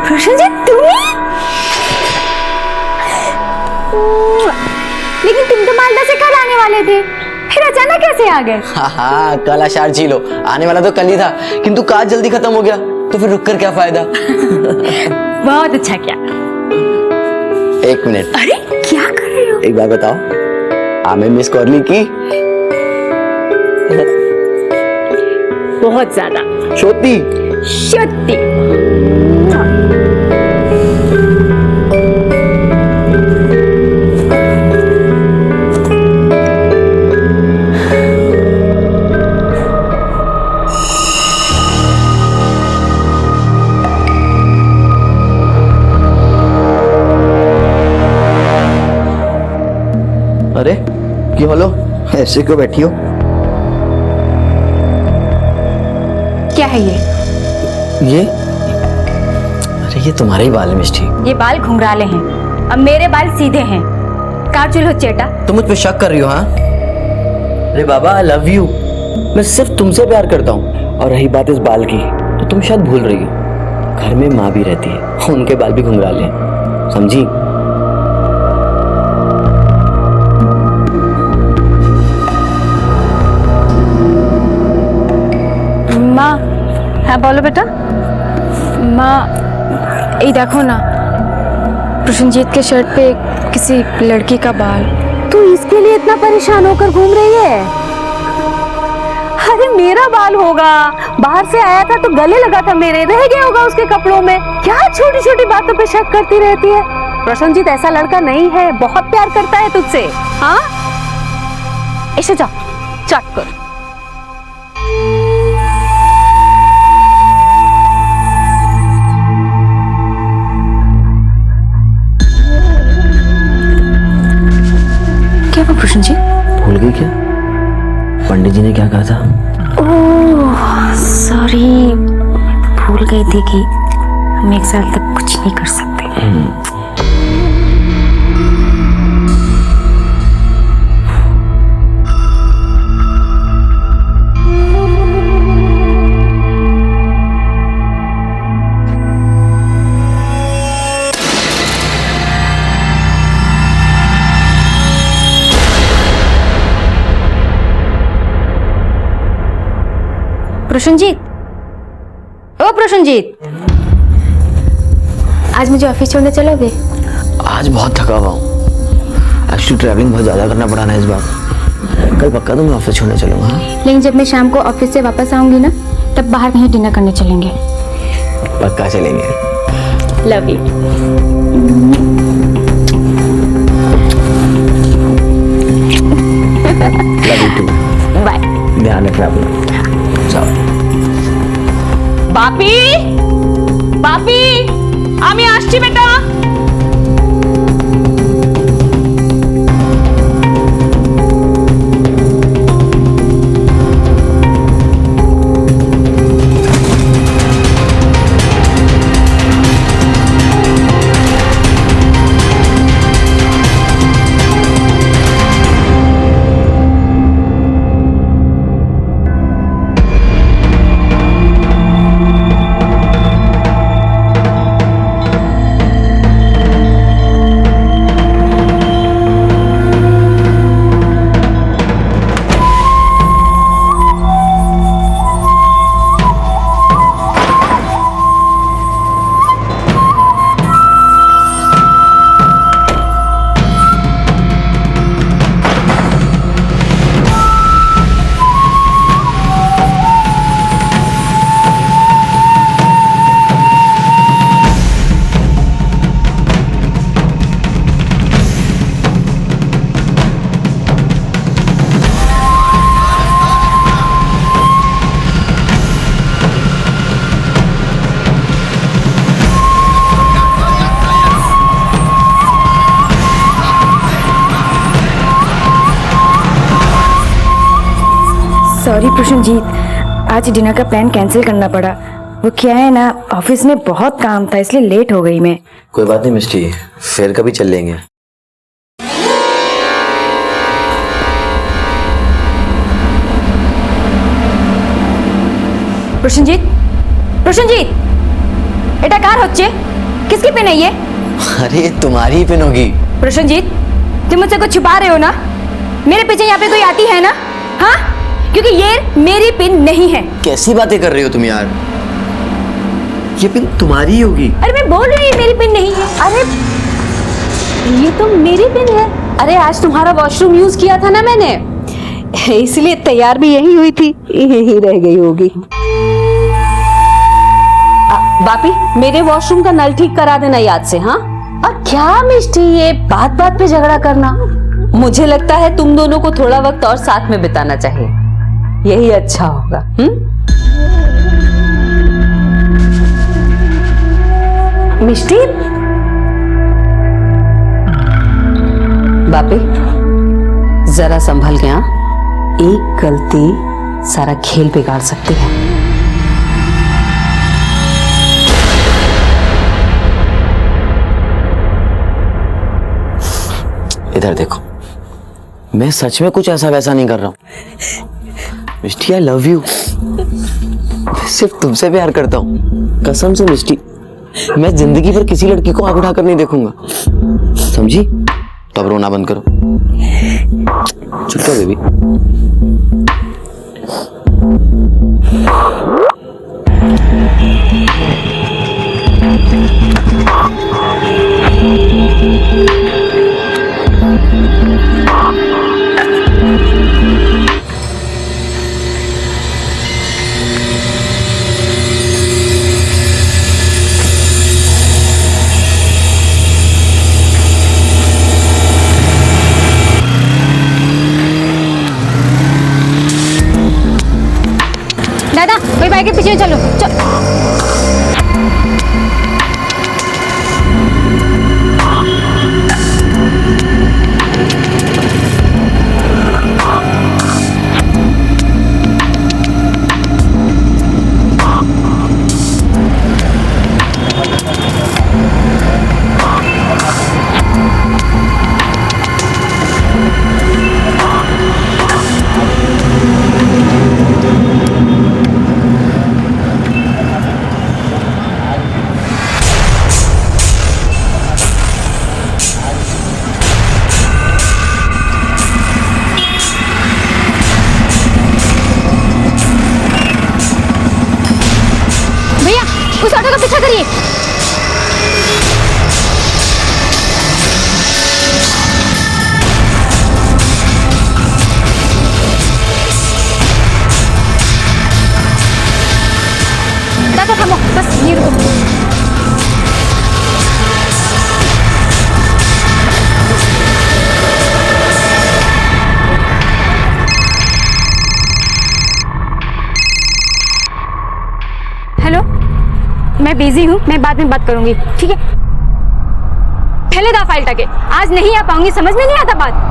प्रशंजित तुम्ही? लेकिन तुम तो मालदा से कल आने वाले थे, फिर अचानक कैसे आ गए? हाँ कल आषाढ़ झीलो आने वाला तो कल ही था, किंतु काज जल्दी खत्म हो गया तो फिर रुक कर क्या फायदा। बहुत अच्छा किया। एक मिनट। अरे क्या कर रहे हो? एक बात बताओ, आमे मिस कॉर्ली की? बहुत ज्यादा। छोटी सत्य। अरे क्यों हलो, ऐसे क्यों बैठी हो? क्या है ये? अरे ये तुम्हारे ही बाल है मिष्टी। ये बाल घुंघराले हैं, अब मेरे बाल सीधे हैं। काजल हो चेटा। तुम मुझ पे शक कर रही हो? हाँ अरे बाबा आई लव यू, मैं सिर्फ तुमसे प्यार करता हूँ। और रही बात इस बाल की तो तुम शायद भूल रही हो, घर में माँ भी रहती है, उनके बाल भी घुंघराले हैं, समझी? माँ। हाँ बोलो बेटा। माँ ये देखो ना, प्रशंजीत के शर्ट पे किसी लड़की का बाल। तू इसके लिए इतना परेशान होकर घूम रही है? अरे मेरा बाल होगा, बाहर से आया था तो गले लगा था मेरे, रह गया होगा उसके कपड़ों में। क्या छोटी छोटी बातों पे शक करती रहती है? प्रशंजीत ऐसा लड़का नहीं है, बहुत प्यार करता है तुझसे। हाँ ऐसे जा, चट कर। क्या हुआ प्रशंजीत? भूल गई क्या पंडित जी ने क्या कहा था? ओह सॉरी, भूल गई थी कि हम एक साल तक कुछ नहीं कर सकते। प्रशंजीत, ओ प्रशंजीत, आज मुझे ऑफिस छोड़ने चलोगे? आज बहुत थका हुआ हूँ, एक्चुअली ट्रैवलिंग बहुत ज्यादा करना पड़ा ना इस बार। कल पक्का तो मैं ऑफिस छोड़ने चलूंगा। लेकिन जब मैं शाम को ऑफिस से वापस आऊंगी ना, तब बाहर कहीं डिनर करने चलेंगे। पक्का चलेंगे। Love you. Love you too. Bye. ध्यान रखना अपना। चलो। বাপি বাপি আমি আসছি বেটা। सॉरी प्रशंजीत, आज डिनर का प्लान कैंसिल करना पड़ा। वो क्या है ना, ऑफिस में बहुत काम था इसलिए लेट हो गई मैं। कोई बात नहीं मिस्टी, फिर कभी चल लेंगे। প্রসেনজিৎ, প্রসেনজিৎ, এটা কার হচ্ছে? किसकी पिन है ये? अरे तुम्हारी ही पिन होगी। प्रसन्नजीत, तुम मुझसे कुछ छुपा रहे हो ना? मेरे पीछे यहाँ पे कोई आती है ना? हाँ, क्योंकि ये मेरी पिन नहीं है। कैसी बातें कर रही हो तुम यार, ये पिन तुम्हारी ही होगी। अरे मैं बोल रही हूँ मेरी पिन नहीं है। अरे ये तो मेरी पिन है। अरे आज तुम्हारा वॉशरूम यूज किया था ना मैंने, इसलिए तैयार भी यही हुई थी, यही रह गई होगी। बापी, मेरे वॉशरूम का नल ठीक करा देना याद से। हाँ, और क्या मिष्टी ये बात बात पे झगड़ा करना, मुझे लगता है तुम दोनों को थोड़ा वक्त और साथ में बिताना चाहिए, यही अच्छा होगा। मिष्टी, बापी जरा संभल गया, एक गलती सारा खेल बिगाड़ सकती है। इधर देखो, मैं सच में कुछ ऐसा वैसा नहीं कर रहा हूँ। मिष्टी आई लव यू, मैं सिर्फ तुमसे प्यार करता हूँ, कसम से मिष्टी। मैं जिंदगी भर किसी लड़की को आंख उठाकर नहीं देखूंगा, समझी? तो अब रोना बंद करो, चुप करो बेबी। दादा, वही बाइक के पीछे चलो। भैया, उस ऑटो का पीछा करिए। दादा थामो, बस ये रुको। हेलो, मैं बिजी हूँ, मैं बाद में बात करूंगी, ठीक है? पहले दा फाइल टके, आज नहीं आ पाऊंगी, समझ में नहीं आता बात।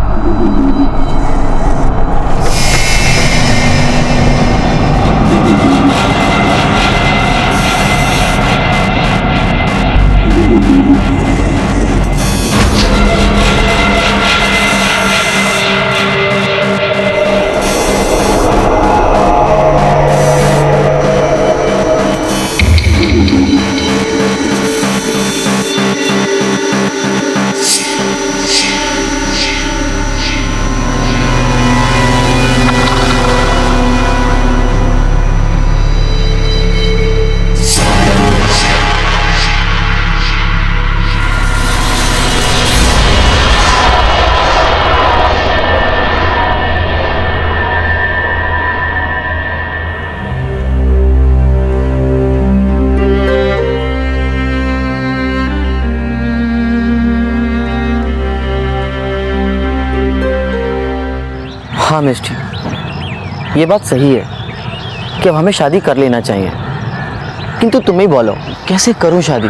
हाँ मिष्टी, ये बात सही है कि अब हमें शादी कर लेना चाहिए, किंतु तुम ही बोलो कैसे करूं शादी?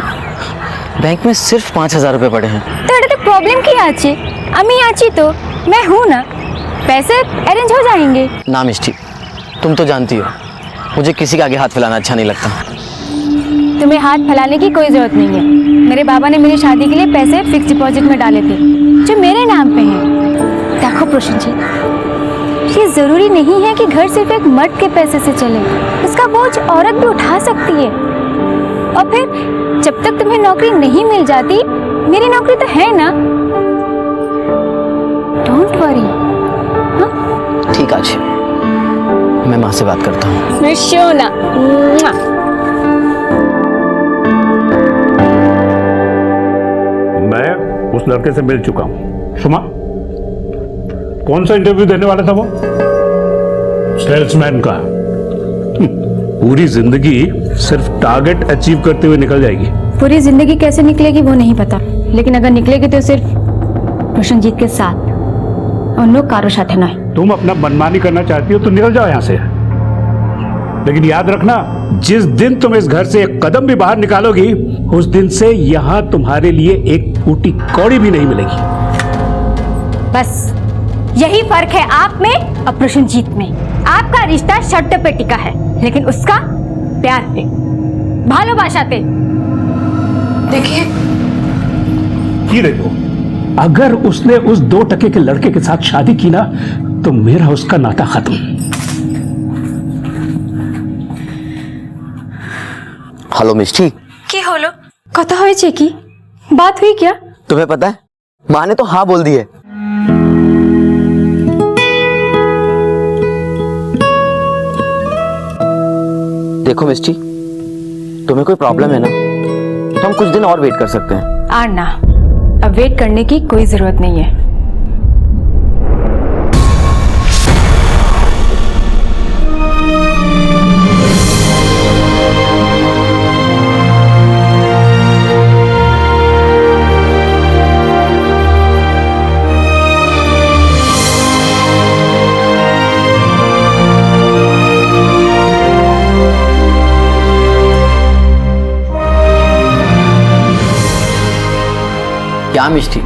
बैंक में सिर्फ 5,000 रुपये पड़े हैं। तो এটা তো প্রবলেম কি আছে? আমি আছি তো, मैं हूँ ना, पैसे अरेंज हो जाएंगे। ना मिष्टी, तुम तो जानती हो मुझे किसी के आगे हाथ फैलाना अच्छा नहीं लगता। तुम्हें हाथ फैलाने की कोई जरूरत नहीं है। मेरे बाबा ने मेरी शादी के लिए पैसे फिक्स डिपॉजिट में डाले थे, जो मेरे नाम पे हैं। देखो प्रसन्नजीत, ये जरूरी नहीं है कि घर सिर्फ एक मर्द के पैसे से चले, इसका बोझ औरत भी उठा सकती है। और फिर जब तक तुम्हें नौकरी नहीं मिल जाती, मेरी नौकरी तो है ना। Don't worry. ठीक आज मैं माँ से बात करता हूँ। मैं शोना। मैं उस लड़के से मिल चुका हूं। सुमा, कौन सा इंटरव्यू देने वाला था वो? सेल्समैन का। पूरी जिंदगी सिर्फ टारगेट अचीव करते हुए निकल जाएगी। पूरी जिंदगी कैसे निकलेगी वो नहीं पता, लेकिन अगर निकलेगी तो सिर्फ प्रसन्नजीत के साथ, उन लोग कारो साथ है ना। तुम अपना मनमानी करना चाहती हो तो निकल जाओ यहां से, लेकिन याद रखना, जिस दिन तुम इस घर से एक कदम भी बाहर निकालोगी, उस दिन से यहां तुम्हारे लिए एक फूटी कौड़ी भी नहीं मिलेगी। बस यही फर्क है आप में और प्रसन्नजीत में। आपका रिश्ता शर्त पे टिका है, लेकिन उसका प्यार पे, भालोबाशा पे। देखिए, ये देखो, अगर उसने उस 2 टके के लड़के के साथ शादी की ना, तो मेरा उसका नाता खत्म। हेलो मिष्टी। কি হলো? কথা হয়েছে কি? बात हुई क्या? तुम्हें पता है, माँ ने तो हाँ बोल दी है। देखो मिष्टी, तुम्हें कोई प्रॉब्लम है ना, तो हम कुछ दिन और वेट कर सकते हैं। आना, अब वेट करने की कोई जरूरत नहीं है। क्या मिष्टी,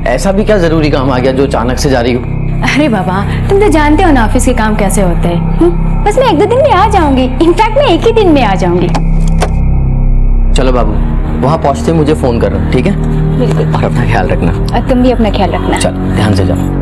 ऐसा भी क्या जरूरी काम आ गया जो अचानक से जा रही हो? अरे बाबा, तुम तो जानते हो ना ऑफिस के काम कैसे होते हैं। बस मैं 1-2 दिन में आ जाऊंगी। इनफैक्ट मैं एक ही दिन में आ जाऊंगी। चलो बाबू, वहां पहुंचते मुझे फोन कर रहा, ठीक है? बिल्कुल। और अपना ख्याल रखना। और तुम भी अपना ख्याल रखना। चल ध्यान से जाओ।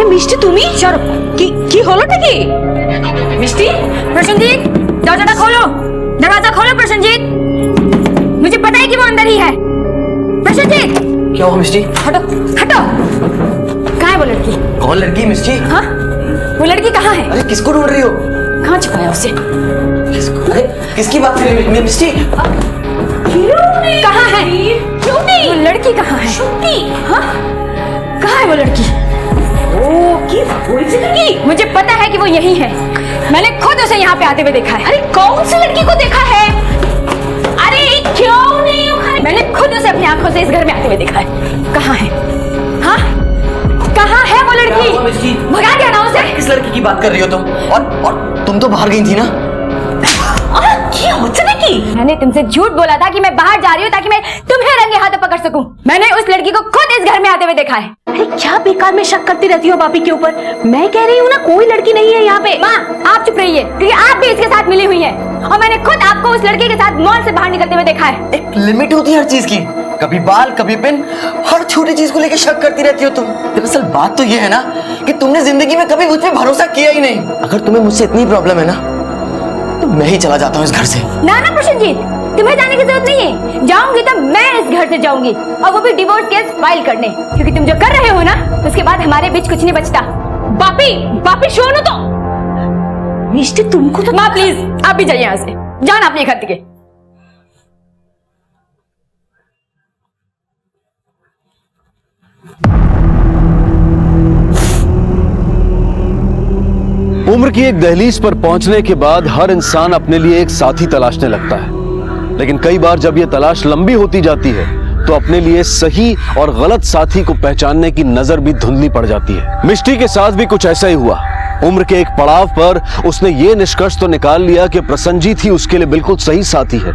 মিষ্টি তুমি কি হলোটা কি? মিষ্টি, प्रसन्नजीत, दरवाजा खोलो। दरवाजा खोलो प्रसन्नजीत। मुझे पता है कि वो अंदर ही है। प्रसन्नजीत, क्या हुआ मिष्टी? हटो हटो। कहाँ है वो लड़की? कौन लड़की मिष्टी? हाँ, वो लड़की कहाँ है? अरे किसको ढूंढ रही हो? कहाँ छुपाया उसे? अरे किसकी बात कर रही हो मिष्टी? कहाँ है? वो लड़की कहाँ है? हाँ, कहाँ है वो लड़की? मुझे पता है कि वो यही है। मैंने खुद उसे यहाँ पे आते हुए देखा है। अरे कौन सी लड़की को देखा है? अरे क्यों नहीं? मैंने खुद उसे अपनी आंखों से इस घर में आते हुए देखा है। कहाँ है? हाँ, कहाँ है वो क्या हुआ लड़की? मिष्टी? भगा दिया ना उसे। किस लड़की की बात कर रही हो तुम? और तुम तो बाहर गई थी ना? मैंने तुमसे झूठ बोला था कि मैं बाहर जा रही हूँ ताकि मैं तुम्हें रंगे हाथों पकड़ सकूं। मैंने उस लड़की को खुद इस घर में आते हुए देखा है। अरे क्या बेकार में शक करती रहती हो भाभी के ऊपर? मैं कह रही हूँ ना, कोई लड़की नहीं है यहाँ पे। माँ, आप चुप रहिए, क्योंकि आप भी इसके साथ मिली हुई हैं। और मैंने खुद आपको उस लड़के के साथ मॉल से बाहर निकलते हुए देखा है। एक लिमिट होती है हर चीज की। कभी बाल, कभी पिन, हर छोटी चीज को लेकर शक करती रहती हो तुम। दरअसल बात तो ये है ना कि तुमने जिंदगी में कभी मुझ पे भरोसा किया ही नहीं। अगर तुम्हें मुझसे इतनी प्रॉब्लम है ना, तो मैं ही चला जाता हूँ इस घर से। ना ना प्रसन्नजीत, तुम्हें जाने की जरूरत नहीं है। जाऊंगी तो मैं इस घर से जाऊंगी, और वो भी डिवोर्स केस फाइल करने, क्योंकि तुम जो कर रहे हो ना, उसके बाद हमारे बीच कुछ नहीं बचता। बापी सुनो तो। मिष्टी, तुमको तो माँ प्लीज, आप भी जाइए यहाँ से। जाना अपने घर के। उम्र की एक दहलीज पर पहुंचने के बाद हर इंसान अपने लिए एक साथी तलाशने लगता है, लेकिन कई बार जब यह तलाश लंबी होती जाती है तो अपने लिए सही और गलत साथी को पहचानने की नजर भी धुंधली पड़ जाती है। मिष्टी के साथ भी कुछ ऐसा ही हुआ। उम्र के एक पड़ाव पर उसने ये निष्कर्ष तो निकाल लिया कि प्रसन्नजीत ही उसके लिए बिल्कुल सही साथी है,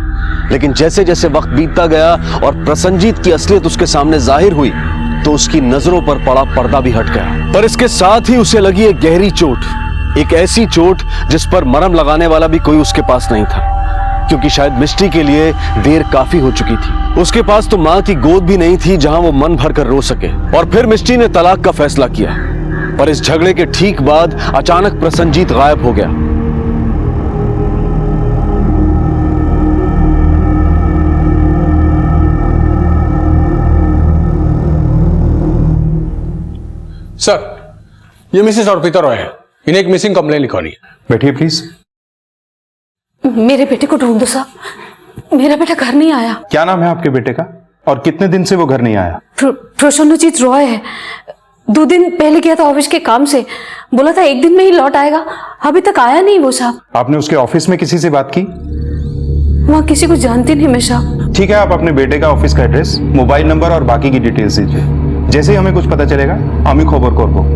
लेकिन जैसे जैसे वक्त बीतता गया और प्रसन्नजीत की असलियत उसके सामने जाहिर हुई तो उसकी नजरों पर पड़ा पर्दा भी हट गया। पर इसके साथ ही उसे लगी एक गहरी चोट, एक ऐसी चोट जिस पर मरहम लगाने वाला भी कोई उसके पास नहीं था, क्योंकि शायद मिष्टी के लिए देर काफी हो चुकी थी। उसके पास तो मां की गोद भी नहीं थी जहां वो मन भर कर रो सके। और फिर मिष्टी ने तलाक का फैसला किया, पर इस झगड़े के ठीक बाद अचानक प्रसन्नजीत गायब हो गया। सर, ये मिसेस अर्पिता रॉय है, इन्हें एक मिसिंग कंप्लेन लिखवानी है। बैठिए प्लीज। मेरे बेटे को ढूंढ दो साहब, मेरा बेटा घर नहीं आया। क्या नाम है आपके बेटे का और कितने दिन से वो घर नहीं आया? प्रसन्नजीत रॉय है। 2 दिन पहले गया था ऑफिस के काम से, बोला था 1 दिन में ही लौट आएगा, अभी तक आया नहीं वो साहब। आपने उसके ऑफिस में किसी से बात की? वहाँ किसी को जानती नहीं मैं साहब। ठीक है, आप अपने बेटे का ऑफिस का एड्रेस, मोबाइल नंबर और बाकी की डिटेल्स दीजिए। जैसे ही हमें कुछ पता चलेगा हम ही खबर करबो।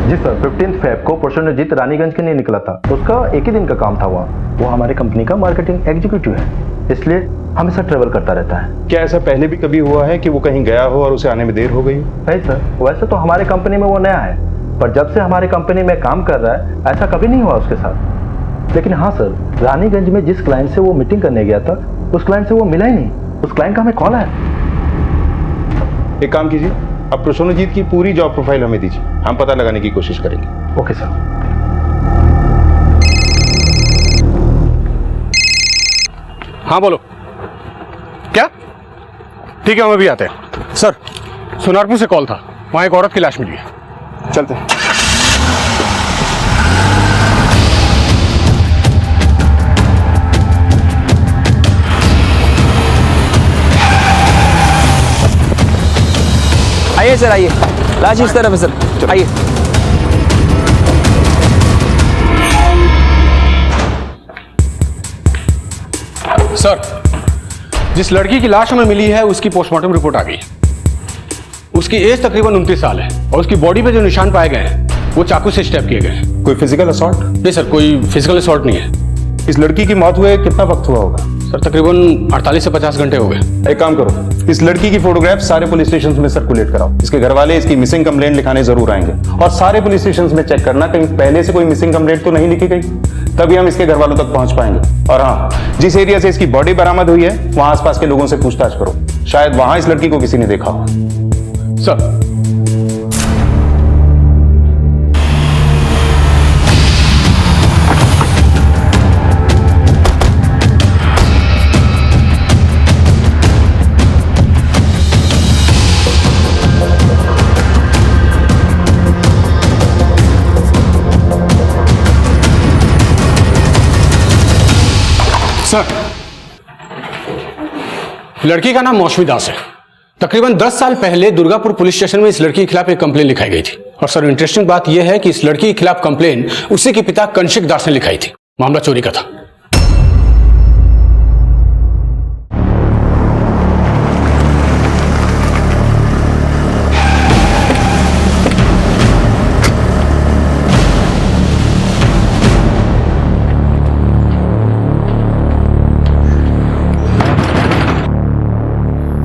जी सर, 15 फेब को प्रसन्नजीत रानीगंज के लिए निकला था। उसका एक ही दिन का काम था वहाँ। वो हमारे कंपनी का मार्केटिंग एग्जीक्यूटिव है, इसलिए हमेशा ट्रेवल करता रहता है। क्या ऐसा पहले भी कभी हुआ है कि वो कहीं गया हो और उसे आने में देर हो गई? नहीं सर, वैसे तो हमारे कंपनी में वो नया है, पर जब से हमारे कंपनी में काम कर रहा है ऐसा कभी नहीं हुआ उसके साथ। लेकिन हाँ सर, रानीगंज में जिस क्लाइंट से वो मीटिंग करने गया था उस क्लाइंट से वो मिला ही नहीं। उस क्लाइंट का हमें कॉल है। एक काम कीजिए, अब प्रसन्नजीत की पूरी जॉब प्रोफाइल हमें दीजिए, हम पता लगाने की कोशिश करेंगे। Okay sir. हाँ बोलो। क्या? ठीक है, हम अभी आते हैं। सर, सोनारपुर से कॉल था, वहां एक औरत की लाश मिली है। चलते हैं। आइए सर, आइए। लाश इस तरफ है सर, आइए। सर, जिस लड़की की लाश हमें मिली है उसकी पोस्टमार्टम रिपोर्ट आ गई है। उसकी एज तकरीबन 29 साल है और उसकी बॉडी पे जो निशान पाए गए हैं वो चाकू से स्टैब किए गए हैं। कोई फिजिकल असॉल्ट? नहीं सर, कोई फिजिकल असॉल्ट नहीं है। इस लड़की की मौत हुए कितना वक्त हुआ होगा? सर, तकरीबन 48 से 50 घंटे हो गए। एक काम करो, इस लड़की की फोटोग्राफ सारे पुलिस स्टेशन में सर्कुलेट कराओ। इसके घर वाले इसकी मिसिंग कंप्लेंट लिखाने जरूर आएंगे और सारे पुलिस स्टेशन में चेक करना कहीं पहले से कोई मिसिंग कंप्लेंट तो नहीं लिखी गई, तभी हम इसके घर वालों तक पहुंच पाएंगे। और हाँ, जिस एरिया से इसकी बॉडी बरामद हुई है वहां आसपास के लोगों से पूछताछ करो, शायद वहां इस लड़की को किसी ने देखा हो। सर, सर, लड़की का नाम मौसमी दास है। तकरीबन 10 साल पहले दुर्गापुर पुलिस स्टेशन में इस लड़की के खिलाफ एक कंप्लेन लिखाई गई थी। और सर, इंटरेस्टिंग बात यह है कि इस लड़की के खिलाफ कंप्लेन उसी के पिता कौशिक दास ने लिखाई थी। मामला चोरी का था।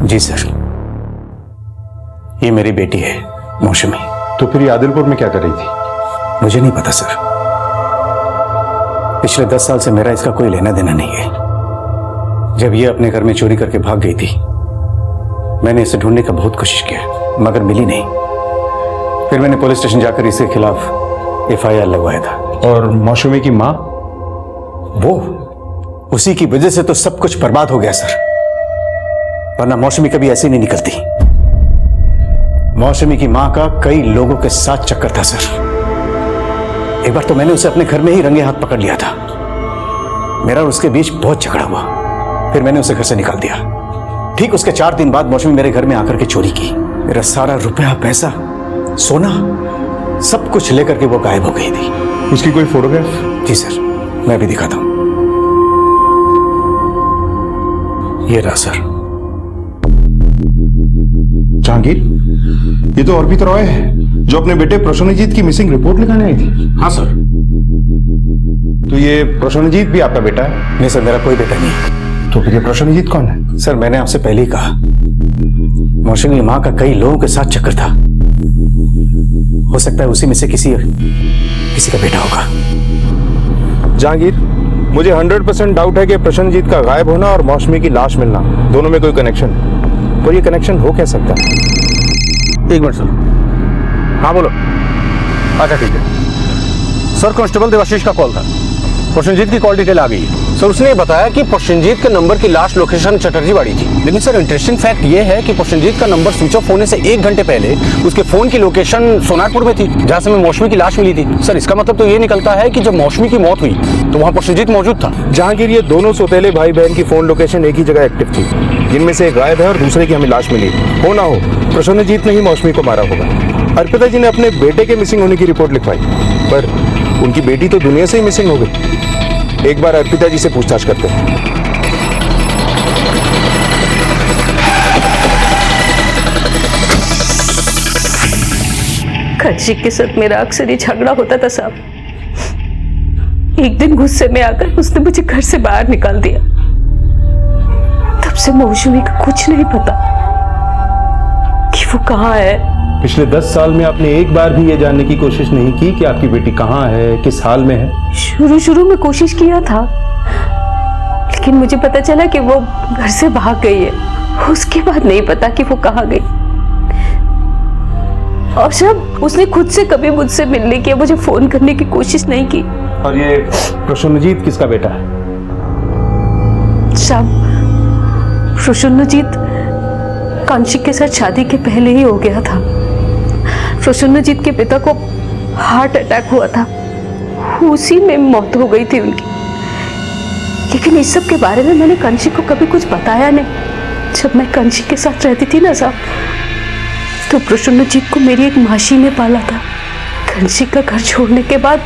जी सर, ये मेरी बेटी है मौसमी। तो फिर ये आदिलपुर में क्या कर रही थी? मुझे नहीं पता सर, पिछले 10 साल से मेरा इसका कोई लेना देना नहीं है। जब ये अपने घर में चोरी करके भाग गई थी, मैंने इसे ढूंढने का बहुत कोशिश किया मगर मिली नहीं। फिर मैंने पुलिस स्टेशन जाकर इसके खिलाफ FIR लगवाया था। और मौसमी की माँ? वो उसी की वजह से तो सब कुछ बर्बाद हो गया सर, वरना मौसमी कभी ऐसी नहीं निकलती। मौसमी की मां का कई लोगों के साथ चक्कर था सर। एक बार तो मैंने उसे अपने घर में ही रंगे हाथ पकड़ लिया था। मेरा और उसके बीच बहुत झगड़ा हुआ, फिर मैंने उसे घर से निकाल दिया। ठीक उसके 4 दिन बाद मौसमी मेरे घर में आकर के चोरी की। मेरा सारा रुपया, पैसा, सोना, सब कुछ लेकर के वो गायब हो गई थी। उसकी कोई फोटोग्राफ? जी सर, मैं भी दिखाता हूं। ये रहा सर। जहांगीर, ये तो अर्पित रॉय है जो अपने बेटे प्रसन्नजीत की मिसिंग रिपोर्ट लिखाने आई थी। हाँ सर। तो ये प्रसन्नजीत भी आपका बेटा है? नहीं सर, मेरा कोई बेटा नहीं। तो फिर ये प्रसन्नजीत कौन है? सर, मैंने आपसे पहले ही कहा, मौसमी की मां का कई लोगों के साथ चक्कर था। हो सकता है उसी में से किसी का बेटा होगा। जहांगीर, मुझे 100% डाउट है कि प्रसन्नजीत का गायब होना और मौसमी की लाश मिलना, दोनों में कोई कनेक्शन है। और ये कनेक्शन हो क्या सकता है? एक मिनट सर। हाँ बोलो। अच्छा ठीक है सर, कांस्टेबल देवाशीष का कॉल था। प्रसन्नजीत की कॉल डिटेल आ गई है सर। उसने ये बताया कि प्रसन्नजीत के नंबर की लास्ट लोकेशन चटर्जी बाड़ी थी। लेकिन सर इंटरेस्टिंग फैक्ट ये है कि प्रसन्नजीत का नंबर स्विच ऑफ होने से 1 घंटे पहले उसके फोन की लोकेशन सोनारपुर में थी, जहां से हमें मौसमी की लाश मिली थी। सर इसका मतलब तो ये निकलता है कि जब मौसमी की मौत हुई तो वहां प्रसन्नजीत मौजूद था। जहांगीर, ये दोनों सौतेले भाई बहन की फोन लोकेशन एक ही जगह एक्टिव थी, जिनमें से एक गायब है और दूसरे की हमें लाश मिली। हो ना हो, प्रसन्नजीत ने ही मौसमी को मारा होगा। अर्पिता जी ने अपने बेटे के मिसिंग होने की रिपोर्ट लिखवाई, पर उनकी बेटी तो दुनिया से ही मिसिंग हो गई। एक बार अर्पिता जी से पूछताछ करते हैं। कौशिक के साथ मेरा अक्सर ही झगड़ा होता था साहब। एक दिन गुस्से में आकर उसने मुझे घर से बाहर निकाल दिया। तब से मौसमी का कुछ नहीं पता कि वो कहाँ है। पिछले 10 साल में आपने एक बार भी ये जानने की कोशिश नहीं की कि आपकी बेटी कहाँ है, किस हाल में है? शुरू में कोशिश किया था, लेकिन मुझे पता चला कि वो घर से भाग गई है। उसके बाद नहीं पता कि वो कहाँ गई। और जब उसने खुद से कभी मुझसे मिलने की, मुझे फोन करने की कोशिश नहीं की। और ये प्रसन्नजीत किसका बेटा है? प्रसन्नजीत कौशिक के साथ शादी के पहले ही हो गया था। प्रसन्नजीत के पिता को हार्ट अटैक हुआ था, उसी में मौत हो गई थी उनकी। लेकिन इस सब के बारे में मैंने कौशिक को कभी कुछ बताया नहीं। जब मैं कौशिक के साथ रहती थी ना साहब, तो प्रसन्नजीत को मेरी एक मासी ने पाला था। कौशिक का घर छोड़ने के बाद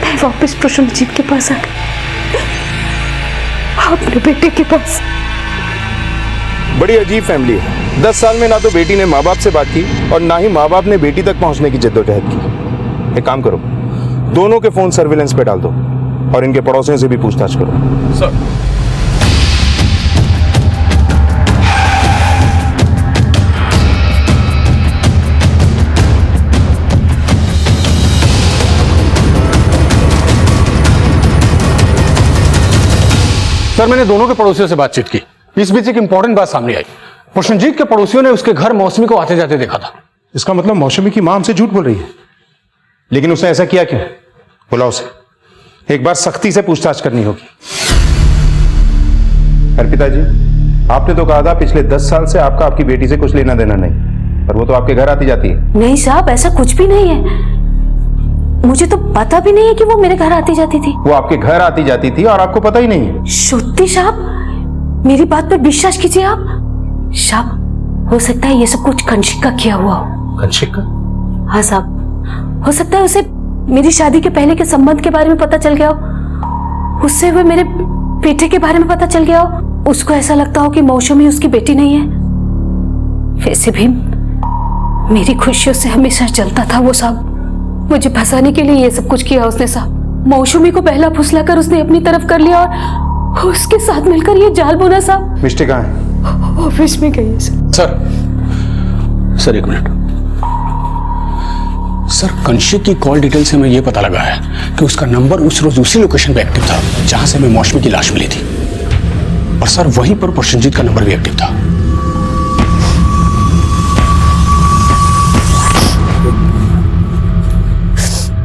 मैं वापस प्रसन्नजीत के पास आ गई, अपने बेटे के पास। बड़ी अजीब फैमिली है। 10 साल में ना तो बेटी ने माँ बाप से बात की और ना ही माँ बाप ने बेटी तक पहुंचने की जद्दोजहद की। एक काम करो, दोनों के फोन सर्विलेंस पे डाल दो और इनके पड़ोसियों से भी पूछताछ करो। सर सर मैंने दोनों के पड़ोसियों से बातचीत की। इस बीच एक इंपॉर्टेंट बात सामने आई। प्रसन्नजीत के पड़ोसियों ने उसके घर मौसमी को आते जाते देखा था। इसका मतलब मौसमी की मां हमसे झूठ बोल रही है। लेकिन उसने ऐसा किया क्यों? बुलाओ उसे, एक बार सख्ती से पूछताछ करनी होगी। अर्पिता जी, आपने तो कहा था पिछले 10 साल से आपका आपकी बेटी से कुछ लेना देना नहीं, पर वो तो आपके घर आती जाती है। नहीं साहब, ऐसा कुछ भी नहीं है। मुझे तो पता भी नहीं है कि वो मेरे घर आती जाती थी। वो आपके घर आती जाती थी और आपको पता ही नहीं है? शुद्धि साहब, मेरी बात पर विश्वास कीजिए आप। साहब, हो सकता है ये सब कुछ कौशिक का किया हुआ हो। कौशिक का? हाँ साहब, हो सकता है उसे मेरी शादी के पहले के संबंध के बारे में पता चल गया हो, उससे हुए मेरे बेटे के बारे में पता चल गया हो। उसको ऐसा लगता हो कि मौसमी उसकी बेटी नहीं है। वैसे भी मेरी खुशियों से हमेशा जलता था वो साहब। मुझे फंसाने के लिए ये सब कुछ किया उसने साहब। मौसमी को पहला फुसलाकर उसने अपनी तरफ कर लिया और उसके साथ मिलकर ये जाल बुना साहब। मिस्टी कहाँ है? ऑफिस में गई है सर एक मिनट। सर कौशिक की कॉल डिटेल से हमें यह पता लगा है कि उसका नंबर उस रोज उसी लोकेशन पे एक्टिव था जहां से हमें मौसमी की लाश मिली थी। और सर वहीं पर प्रसन्नजीत का नंबर भी एक्टिव था।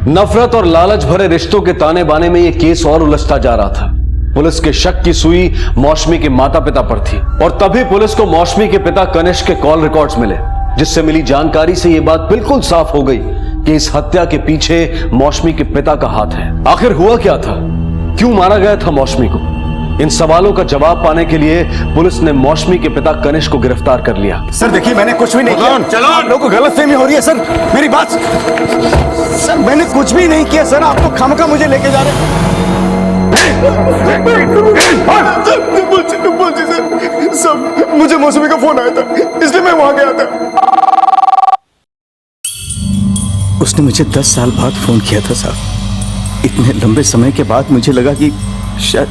नफरत और लालच भरे रिश्तों के ताने बाने में यह केस और उलझता जा रहा था। पुलिस के शक की सुई मौसमी के माता पिता पर थी और तभी पुलिस को मौसमी के पिता कनिष्क के कॉल रिकॉर्ड्स मिले। जिससे मिली जानकारी से यह बात बिल्कुल साफ हो गई कि इस हत्या के पीछे मौसमी के पिता का हाथ है। आखिर हुआ क्या था? क्यों मारा गया था मौसमी को? इन सवालों का जवाब पाने के लिए पुलिस ने मौसमी के पिता कनिष्क को गिरफ्तार कर लिया। सर देखिए, मैंने कुछ भी नहीं किया। चलो, आप लोगों को गलतफहमी हो रही है सर। मेरी बात सर, मैंने कुछ भी नहीं किया सर। आप तो खामखा मुझे लेके जा रहे हैं। सब मुझे मौसमी का फोन आया था, इसलिए मैं वहां गया था। उसने मुझे 10 साल बाद फोन किया था साहब। इतने लंबे समय के बाद मुझे लगा कि शायद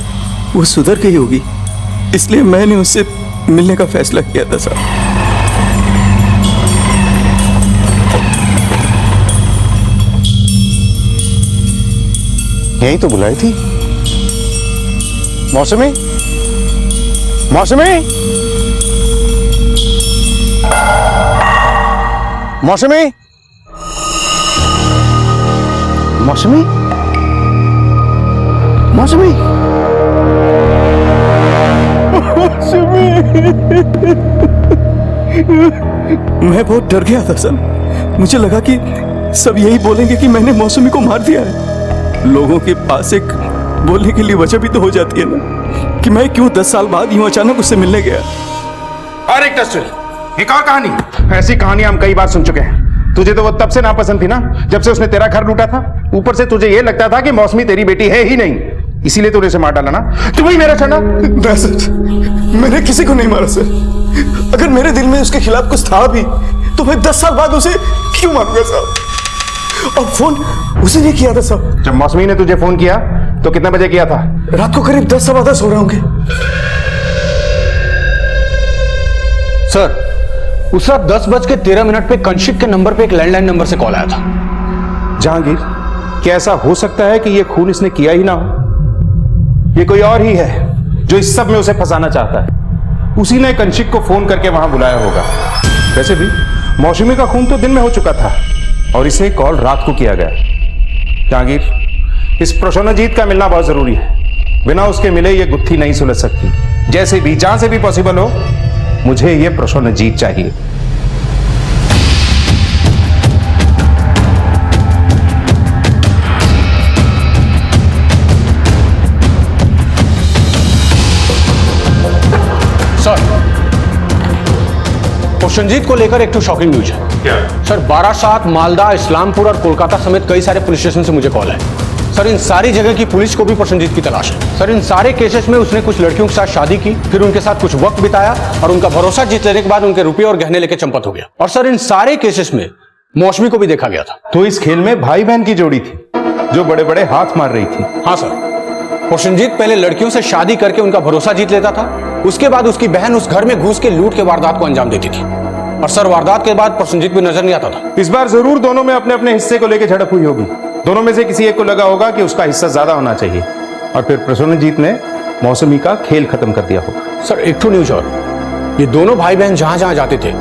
वो सुधर गई होगी, इसलिए मैंने उससे मिलने का फैसला किया था साहब। यही तो बुलाई थी। मौसमी, मौसमी, मौसमी, मौसमी, मौसमी, मैं बहुत डर गया था सर। मुझे लगा कि सब यही बोलेंगे कि मैंने मौसमी को मार दिया है। लोगों के पास एक बोलने के लिए वजह भी तो हो जाती है ना, कि मैं क्यों 10 साल बाद यूं अचानक उससे मिलने गया। और एक टेस्ट, एक और कहानी। ऐसी कहानी हम कई बार सुन चुके हैं। तुझे तो वो तब से नापसंद थी ना, जब से उसने तेरा घर लूटा था। ऊपर से तुझे ये लगता था कि मौसमी तेरी बेटी है ही नहीं, इसीलिए तूने उसे मार डाला ना। तू वही मेरा छना। सर, मैंने किसी को नहीं मारा सर। अगर मेरे दिल में उसके खिलाफ कुछ था भी, तो मैं 10 साल बाद उसे क्यों मारूंगा साहब? और फोन उसे नहीं किया था साहब। जब मौसमी ने तुझे फोन किया तो कितने बजे किया था? रात को करीब 10 सवा 10 हो रहे होंगे। सर, उस रात 10:13 पे कंशिक के नंबर पे एक लैंडलाइन नंबर से कॉल आया था। जहांगीर, क्या ऐसा हो सकता है कि यह खून इसने किया ही ना हो? ये कोई और ही है जो इस सब में उसे फंसाना चाहता है। उसी ने कंशिक को फोन करके वहां बुलाया होगा। वैसे भी मौसमी का खून तो दिन में हो चुका था और इसे कॉल रात को किया गया। जहांगीर, इस प्रसन्नजीत का मिलना बहुत जरूरी है। बिना उसके मिले ये गुत्थी नहीं सुलझ सकती। जैसे भी, जहां से भी पॉसिबल हो, मुझे ये प्रसन्नजीत चाहिए। सर, प्रसन्नजीत को लेकर एक तो शॉकिंग न्यूज है। क्या? सर, बारासात, मालदा, इस्लामपुर और कोलकाता समेत कई सारे पुलिस स्टेशन से मुझे कॉल है। सर, इन सारी जगह की पुलिस को भी प्रसन्नजीत की तलाश है। सर, इन सारे केसेस में उसने कुछ लड़कियों के साथ शादी की, फिर उनके साथ कुछ वक्त बिताया और उनका भरोसा जीत लेने के बाद उनके रुपये और गहने लेके चंपत हो गया। और सर, इन सारे केसेस में मौसमी को भी देखा गया था। तो इस खेल में भाई बहन की जोड़ी थी जो बड़े बड़े हाथ मार रही थी। हाँ सर, प्रसन्नजीत पहले लड़कियों से शादी करके उनका भरोसा जीत लेता था। उसके बाद उसकी बहन उस घर में घुस के लूट के वारदात को अंजाम देती थी। और सर, वारदात के बाद प्रसन्नजीत भी नजर नहीं आता था। इस बार जरूर दोनों में अपने अपने हिस्से को लेकर झड़प हुई होगी। दोनों में से किसी एक को लगा होगा कि उसका हिस्सा ज्यादा होना चाहिए और फिर प्रसन्नजीत ने मौसमी का खेल खत्म कर दिया होगा। सर, एक तो न्यूज और, ये दोनों भाई बहन जहां जहां जाते थे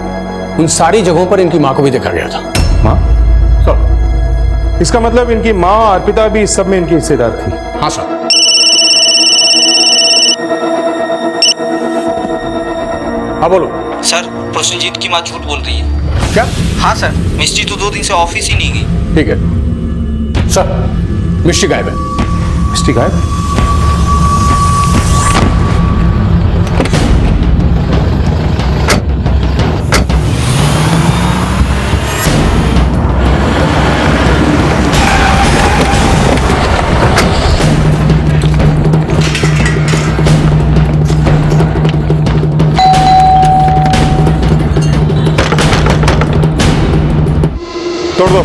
उन सारी जगहों पर इनकी मां को भी देखा गया था। मां? सर, इसका मतलब इनकी मां अर्पिता भी इस सब में इनकी हिस्सेदार थी। हाँ सर। हाँ बोलो। सर, प्रसन्नजीत की माँ झूठ बोल रही है। क्या? हाँ सर, मिस्टी तो 2 दिन से ऑफिस ही नहीं गई। ठीक है सर, मिष्टी गायब है। मिस्टी गायब? तोड़ दो।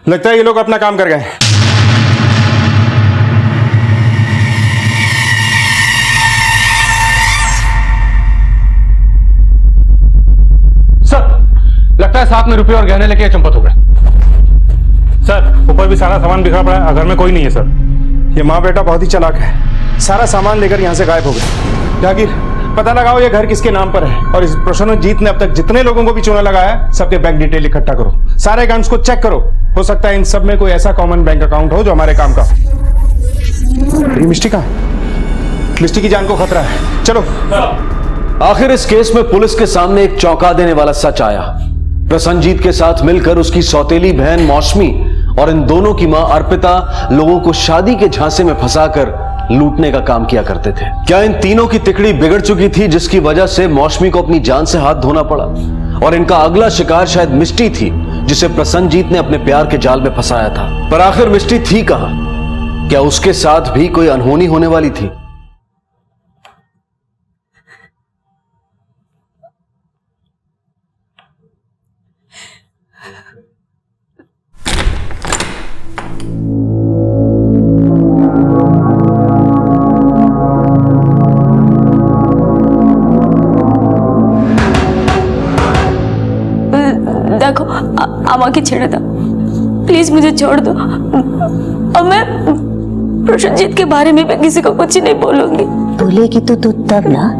लगता है ये लोग अपना काम कर गए। सर, लगता है साथ में रुपये और गहने लेके चंपत हो गए। सर, ऊपर भी सारा सामान बिखरा पड़ा है, घर में कोई नहीं है सर। ये माँ बेटा बहुत ही चालाक है, सारा सामान लेकर यहाँ से गायब हो गए। जहांगीर, पता लगाओ ये घर किसके नाम पर है और इस प्रसन्नजीत ने अब तक जितने लोगों को भी चूना लगाया है सबके बैंक डिटेल इकट्ठा करो, सारे अकाउंट्स को चेक करो। हो सकता है इन सब में कोई ऐसा कॉमन बैंक अकाउंट हो जो हमारे काम का हो। ये मिष्टी कहाँ है? मिष्टी की जान को खतरा है, चलो। आखिर इस केस में पुलिस के सामने एक चौंका देने वाला सच आया। प्रसन्नजीत के साथ मिलकर उसकी सौतेली बहन मौसमी और इन दोनों की मां अर्पिता लोगों को शादी के झांसे में फंसाकर लूटने का काम किया करते थे। क्या इन तीनों की तिकड़ी बिगड़ चुकी थी जिसकी वजह से मौसमी को अपनी जान से हाथ धोना पड़ा? और इनका अगला शिकार शायद मिष्टी थी जिसे प्रसन्नजीत ने अपने प्यार के जाल में फंसाया था। पर आखिर मिष्टी थी कहां? क्या उसके साथ भी कोई अनहोनी होने वाली थी? देखो अम्मा की छेड़ा था, प्लीज मुझे छोड़ दो। अब मैं प्रसन्नजीत के बारे में भी किसी को कुछ नहीं बोलूंगी। बोलेगी तो तू तब ना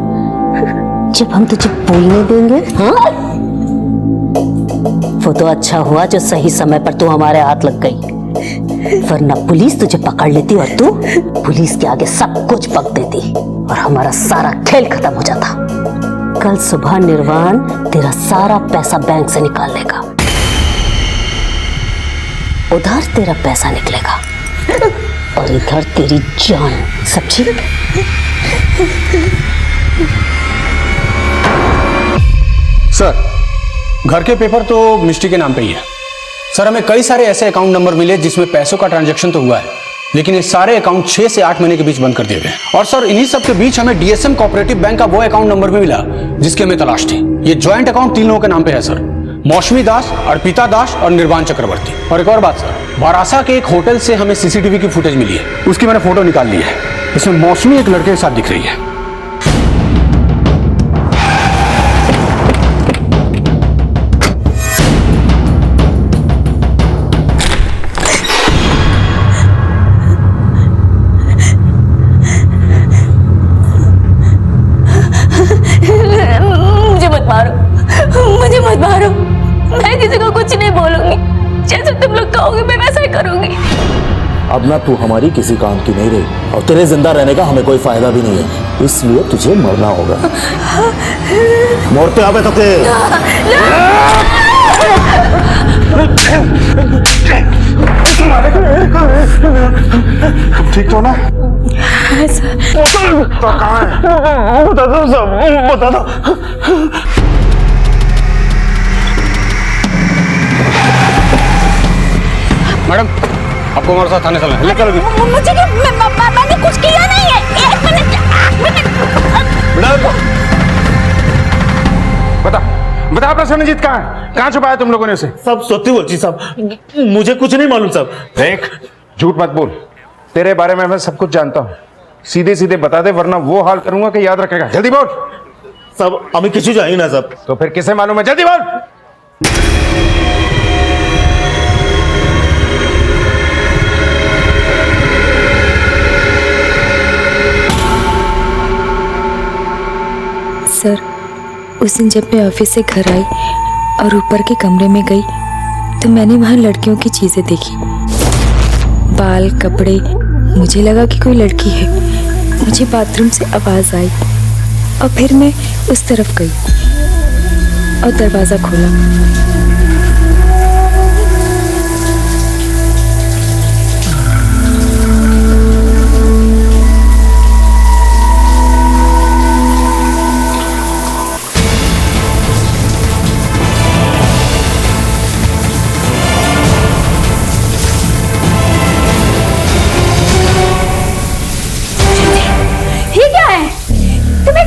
जब हम तुझे बोलने देंगे। हाँ? वो तो अच्छा हुआ जो सही समय पर तू हमारे हाथ लग गई, वरना पुलिस तुझे पकड़ लेती और तू पुलिस के आगे सब कुछ पक देती और हमारा सारा खेल खत्म हो जाता। कल सुबह निर्वाण तेरा सारा पैसा बैंक से निकाल लेगा, उधर तेरा पैसा निकलेगा और इधर तेरी जान। सब ठीक? सर, घर के पेपर तो मिष्टी के नाम पे ही है। सर, हमें कई सारे ऐसे अकाउंट नंबर मिले जिसमें पैसों का ट्रांजैक्शन तो हुआ है, लेकिन ये सारे अकाउंट 6 से 8 महीने के बीच बंद कर दिए गए। और सर, इन्हीं सब के बीच हमें डीएसएम कोऑपरेटिव बैंक का वो अकाउंट नंबर भी मिला जिसकी हमें तलाश थी। ये ज्वाइंट अकाउंट 3 लोगों के नाम पे है सर, मौसमी दास, अर्पिता दास और निर्वाण चक्रवर्ती। और एक और बात सर, बारासा के एक होटल से हमें सीसीटीवी की फुटेज मिली है, उसकी मैंने फोटो निकाल ली है। इसमें मौसमी एक लड़के के साथ दिख रही है। मुझे मत मारो, मैं किसी को कुछ नहीं बोलूंगी। जैसे तुम लोग कहोगे मैं वैसा ही करूंगी। अब ना तू हमारी किसी काम की नहीं रही और तेरे जिंदा रहने का हमें कोई फायदा भी नहीं है, इसलिए तुझे मरना होगा। मरते आवे तो के ठीक तो ना? बता दो सब, बता दो। मैडम, आपको हमारे साथ थाने चलना है, लेकर अभी। मुझे मैंने कुछ किया नहीं है। एक मिनट। बता प्रसन्नजीत कहाँ है? कहाँ छुपाया तुम लोगों ने उसे? सब सत्य बोल जी साहब, मुझे कुछ नहीं मालूम साहब। देख, झूठ मत बोल, तेरे बारे में मैं सब कुछ जानता हूँ। सीधे सीधे बता दे, वरना वो हाल करूंगा कि याद रखेगा। जल्दी बोल। सब हमें किसी जाएंगे ना साहब। तो फिर किसे मालूम है? जल्दी बोल। सर, उस दिन जब मैं ऑफिस से घर आई और ऊपर के कमरे में गई तो मैंने वहाँ लड़कियों की चीजें देखी, बाल, कपड़े। मुझे लगा कि कोई लड़की है। मुझे बाथरूम से आवाज आई और फिर मैं उस तरफ गई और दरवाजा खोला।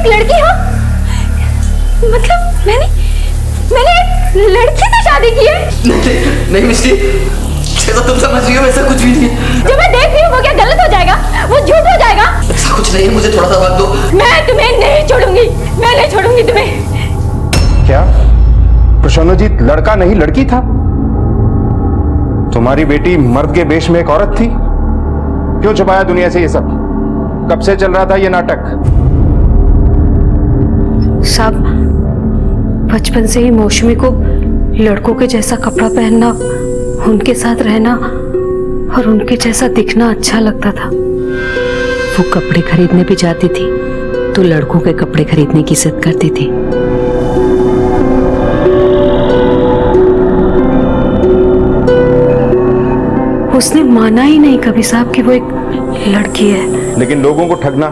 लड़की हो? मतलब मैंने एक लड़की से शादी की है? नहीं मिष्टी, जैसा तुम समझ रही हो वैसा कुछ भी नहीं है। जो मैं देख रही हूँ वो क्या गलत हो जाएगा? वो झूठ हो जाएगा? ऐसा कुछ नहीं है, मुझे थोड़ा सा वक्त दो। मैं तुम्हें नहीं छोड़ूंगी, मैं नहीं छोड़ूंगी तुम्हें। क्या प्रसन्नजीत लड़का नहीं लड़की था? तुम्हारी बेटी मर्द के वेश में एक औरत थी? क्यों छुपाया दुनिया से ये सब? कब से चल रहा था ये नाटक? साहब, बचपन से ही मौसमी को लड़कों के जैसा कपड़ा पहनना, उनके साथ रहना और उनके जैसा दिखना अच्छा लगता था। जब वो कपड़े खरीदने भी जाती थी तो लड़कों के कपड़े खरीदने की जिद करती थी। उसने माना ही नहीं कभी साहब कि वो एक लड़की है। लेकिन लोगों को ठगना,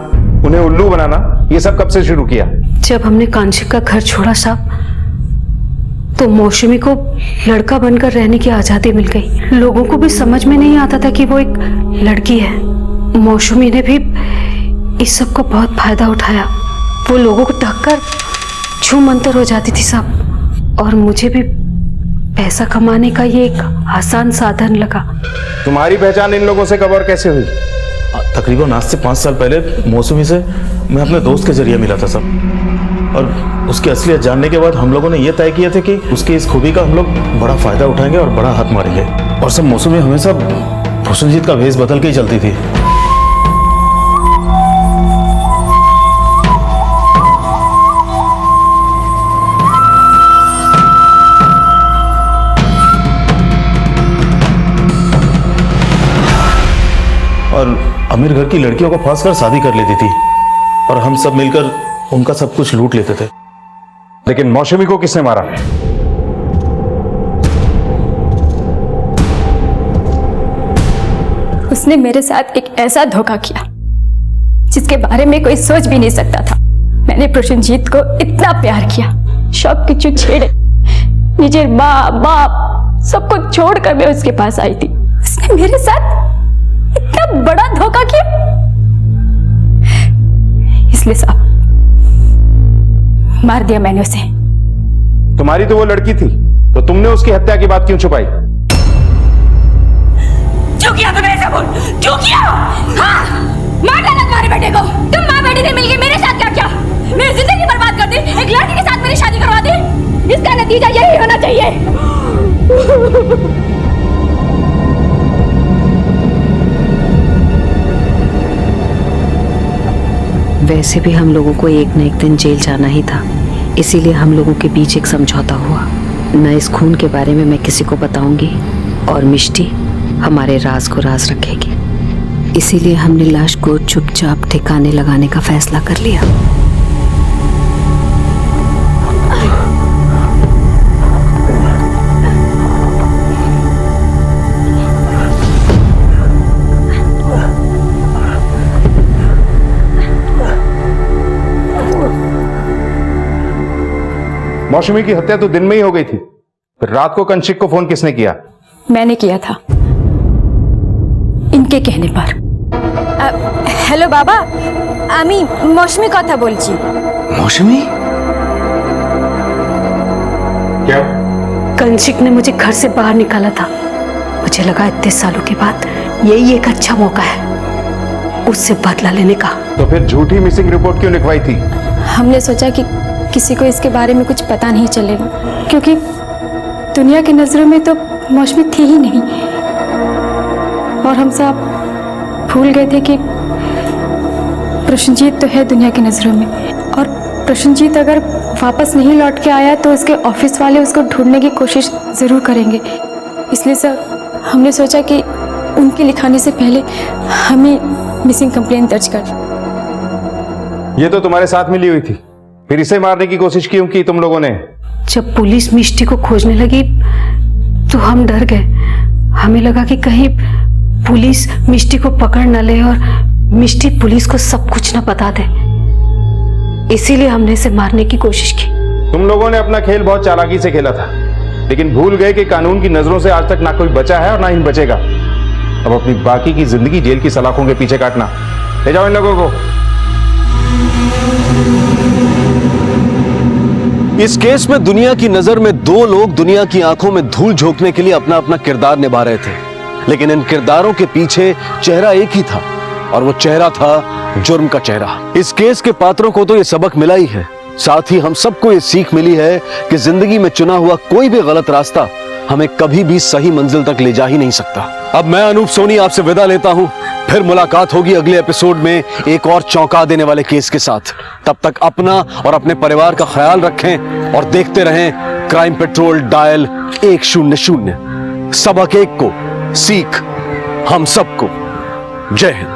उन्हें उल्लू बनाना, ये सब कब से शुरू किया? जब हमने कांशिक का घर छोड़ा साहब तो मौसमी को लड़का बनकर रहने की आजादी मिल गई। लोगों को भी समझ में नहीं आता था कि वो एक लड़की है। मौसमी ने भी इस सब का बहुत फायदा उठाया। वो लोगों को ढककर छूमंतर हो जाती थी साहब, और मुझे भी पैसा कमाने का ये एक आसान साधन लगा। तुम्हारी पहचान इन लोगों से कब और कैसे हुई? तकरीबन आज से 5 साल पहले मौसमी से मैं अपने दोस्त के जरिए मिला था सब, और उसकी असलियत जानने के बाद हम लोगों ने यह तय किया था कि उसकी इस खूबी का हम लोग बड़ा फायदा उठाएंगे और बड़ा हाथ मारेंगे। और सब मौसमी हमेशा प्रसन्नजीत का भेष बदल के ही चलती थी। और अमीर घर की लड़कियों को फांस कर शादी कर लेती थी, और हम सब मिलकर उनका सब कुछ लूट लेते थे। लेकिन मौसमी को किसने मारा? उसने मेरे साथ एक ऐसा धोखा किया जिसके बारे में कोई सोच भी नहीं सकता था। मैंने प्रसन्नजीत को इतना प्यार किया, शौक किचु छेड़े, निजे माँ बाप सबको छोड़कर मैं उसके पास आई थी। उसने मेरे साथ इतना बड़ा धोखा किया। इसलिए साहब मार दिया मैंने उसे। तुम्हारी तो वो लड़की थी, तो तुमने उसकी हत्या की बात क्यों छुपाई? क्यों किया तुमने ऐसा? बोल क्यों किया? हाँ, मार डाला तुम्हारे बेटे को। तुम माँ बेटी ने मिलकर मेरे साथ क्या किया? मेरी जिंदगी बर्बाद कर दी, एक लड़की के साथ मेरी शादी करवा दी। इसका नतीजा यही होना चाहिए। वैसे भी हम लोगों को एक न एक दिन जेल जाना ही था, इसीलिए हम लोगों के बीच एक समझौता हुआ। न इस खून के बारे में मैं किसी को बताऊंगी, और मिष्टी हमारे राज को राज रखेगी। इसीलिए हमने लाश को चुपचाप ठिकाने लगाने का फैसला कर लिया। मौसमी की हत्या तो दिन में ही हो गई थी, फिर रात को कंशिक को फोन किसने किया? मैंने किया था, इनके कहने पर। हेलो बाबा, আমি मौसमी কথা বলছি। मौसमी? क्या? कंशिक ने मुझे घर से बाहर निकाला था। मुझे लगा इतने सालों के बाद यही एक अच्छा मौका है उससे बदला लेने का। तो फिर झूठी मिसिंग रिपोर्ट क्यों लिखवाई थी? हमने सोचा कि किसी को इसके बारे में कुछ पता नहीं चलेगा, क्योंकि दुनिया की नजरों में तो मौसमी थी ही नहीं, और हम सब भूल गए थे कि प्रसन्नजीत तो है दुनिया की नजरों में, और प्रसन्नजीत अगर वापस नहीं लौट के आया तो उसके ऑफिस वाले उसको ढूंढने की कोशिश जरूर करेंगे। इसलिए सर हमने सोचा कि उनके लिखाने से पहले हमें मिसिंग कंप्लेंट दर्ज कर। ये तो तुम्हारे साथ मिली हुई थी, फिर इसे मारने की कोशिश क्यों की तुम लोगों ने? जब पुलिस मिष्टी को खोजने लगी तो हम डर गए। हमें लगा कि कहीं पुलिस मिष्टी को पकड़ न ले और मिष्टी पुलिस को सब कुछ न बता दे, इसीलिए हमने इसे मारने की कोशिश की। तुम लोगों ने अपना खेल बहुत चालाकी से खेला था, लेकिन भूल गए कि कानून की नजरों से आज तक ना कोई बचा है और ना ही बचेगा। अब अपनी बाकी की जिंदगी जेल की सलाखों के पीछे काटना। ले जाओ इन लोगों को। इस केस में दुनिया की नजर में दो लोग दुनिया की आंखों में धूल झोंकने के लिए अपना अपना किरदार निभा रहे थे, लेकिन इन किरदारों के पीछे चेहरा एक ही था, और वो चेहरा था जुर्म का चेहरा। इस केस के पात्रों को तो ये सबक मिला ही है, साथ ही हम सबको ये सीख मिली है कि जिंदगी में चुना हुआ कोई भी गलत रास्ता हमें कभी भी सही मंजिल तक ले जा ही नहीं सकता। अब मैं अनूप सोनी आपसे विदा लेता हूं, फिर मुलाकात होगी अगले एपिसोड में एक और चौंका देने वाले केस के साथ। तब तक अपना और अपने परिवार का ख्याल रखें और देखते रहें क्राइम पेट्रोल डायल 100। सबक एक को, सीख हम सबको। जय हिंद।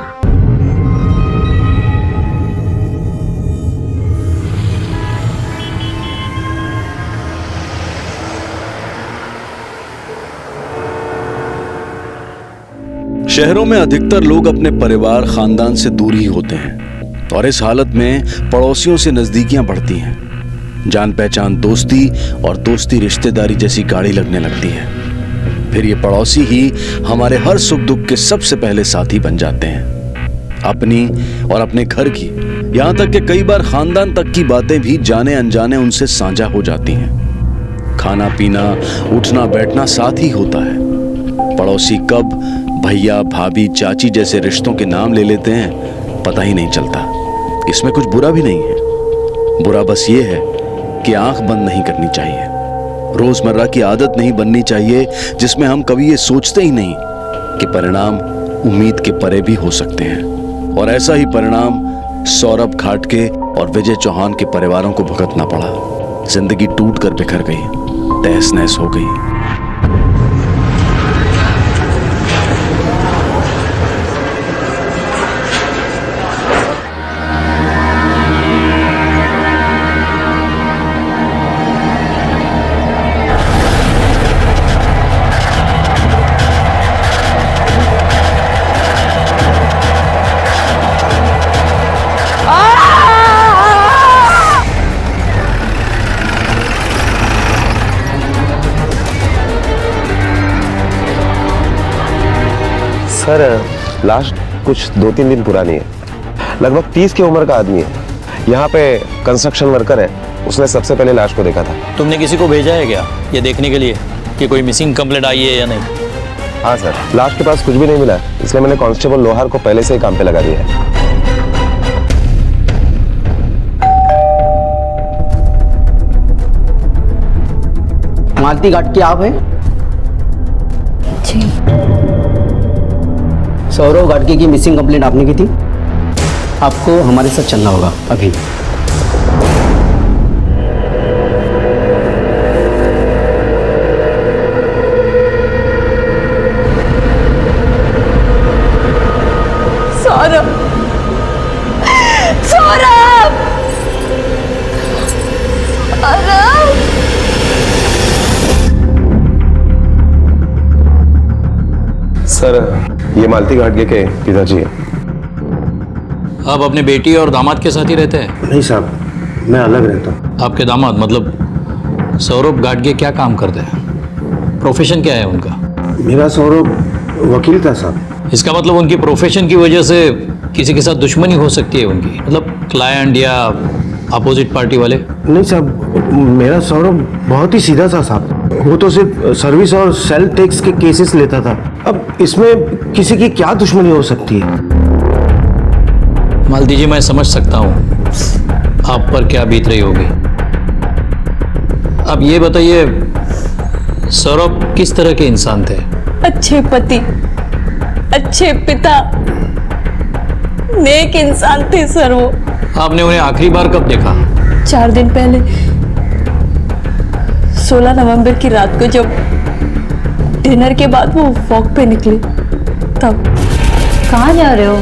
शहरों में अधिकतर लोग अपने परिवार खानदान से दूर ही होते हैं और इस हालत में पड़ोसियों से नजदीकियां बढ़ती हैं। जान पहचान दोस्ती और दोस्ती रिश्तेदारी जैसी गाढ़ी लगने लगती है। फिर ये पड़ोसी ही हमारे हर सुख दुख के सबसे पहले साथी बन जाते हैं, अपनी और अपने घर की, यहां तक कि कई बार खानदान तक की बातें भी जाने अनजाने उनसे साझा हो जाती हैं। खाना पीना उठना बैठना साथ ही होता है। पड़ोसी कब भैया भाभी चाची जैसे रिश्तों के नाम ले लेते हैं पता ही नहीं चलता। इसमें कुछ बुरा भी नहीं है, बुरा बस ये है कि आंख बंद नहीं करनी चाहिए। रोजमर्रा की आदत नहीं बननी चाहिए जिसमें हम कभी ये सोचते ही नहीं कि परिणाम उम्मीद के परे भी हो सकते हैं। और ऐसा ही परिणाम सौरभ घाटगे और विजय चौहान के परिवारों को भुगतना पड़ा। जिंदगी टूट कर बिखर गई, तहस नहस हो गई। सर लास्ट कुछ 2-3 दिन पुरानी है, लगभग 30 की उम्र का आदमी है। यहाँ पे कंस्ट्रक्शन वर्कर है, उसने सबसे पहले लाश को देखा था। तुमने किसी को भेजा है क्या ये देखने के लिए कि कोई मिसिंग कंप्लेंट आई है या नहीं? हाँ सर, लाश के पास कुछ भी नहीं मिला, इसलिए मैंने कांस्टेबल लोहार को पहले से ही काम पे लगा दिया है। मालती घाट की आप है? जी। सौरभ घाटगे की मिसिंग कंप्लेंट आपने की थी। आपको हमारे साथ चलना होगा अभी। सौरभ, सौरभ, सर ये मालती घाटगे के पिताजी है। आप अपने बेटी और दामाद के साथ ही रहते हैं? नहीं साहब, मैं अलग रहता हूँ। आपके दामाद मतलब सौरभ घाटगे क्या काम करते हैं? प्रोफेशन क्या है उनका? मेरा सौरभ वकील था साहब। इसका मतलब उनकी प्रोफेशन की वजह से किसी के साथ दुश्मनी हो सकती है उनकी, मतलब क्लाइंट या अपोजिट पार्टी वाले? नहीं साहब, मेरा सौरभ बहुत ही सीधा था साहब। वो तो सिर्फ सर्विस और सेल टैक्स के केसेस लेता था। अब इसमें किसी की क्या दुश्मनी हो सकती है? मालती जी, मैं समझ सकता हूँ आप पर क्या बीत रही होगी। अब ये बताइए, सौरभ किस तरह के इंसान थे? अच्छे पति, अच्छे पिता, नेक इंसान थे सर वो। आपने उन्हें आखिरी बार कब देखा? 4 दिन पहले 16 नवंबर की रात को, जब डिनर के बाद वो वॉक पे निकली तब। कहाँ जा रहे हो?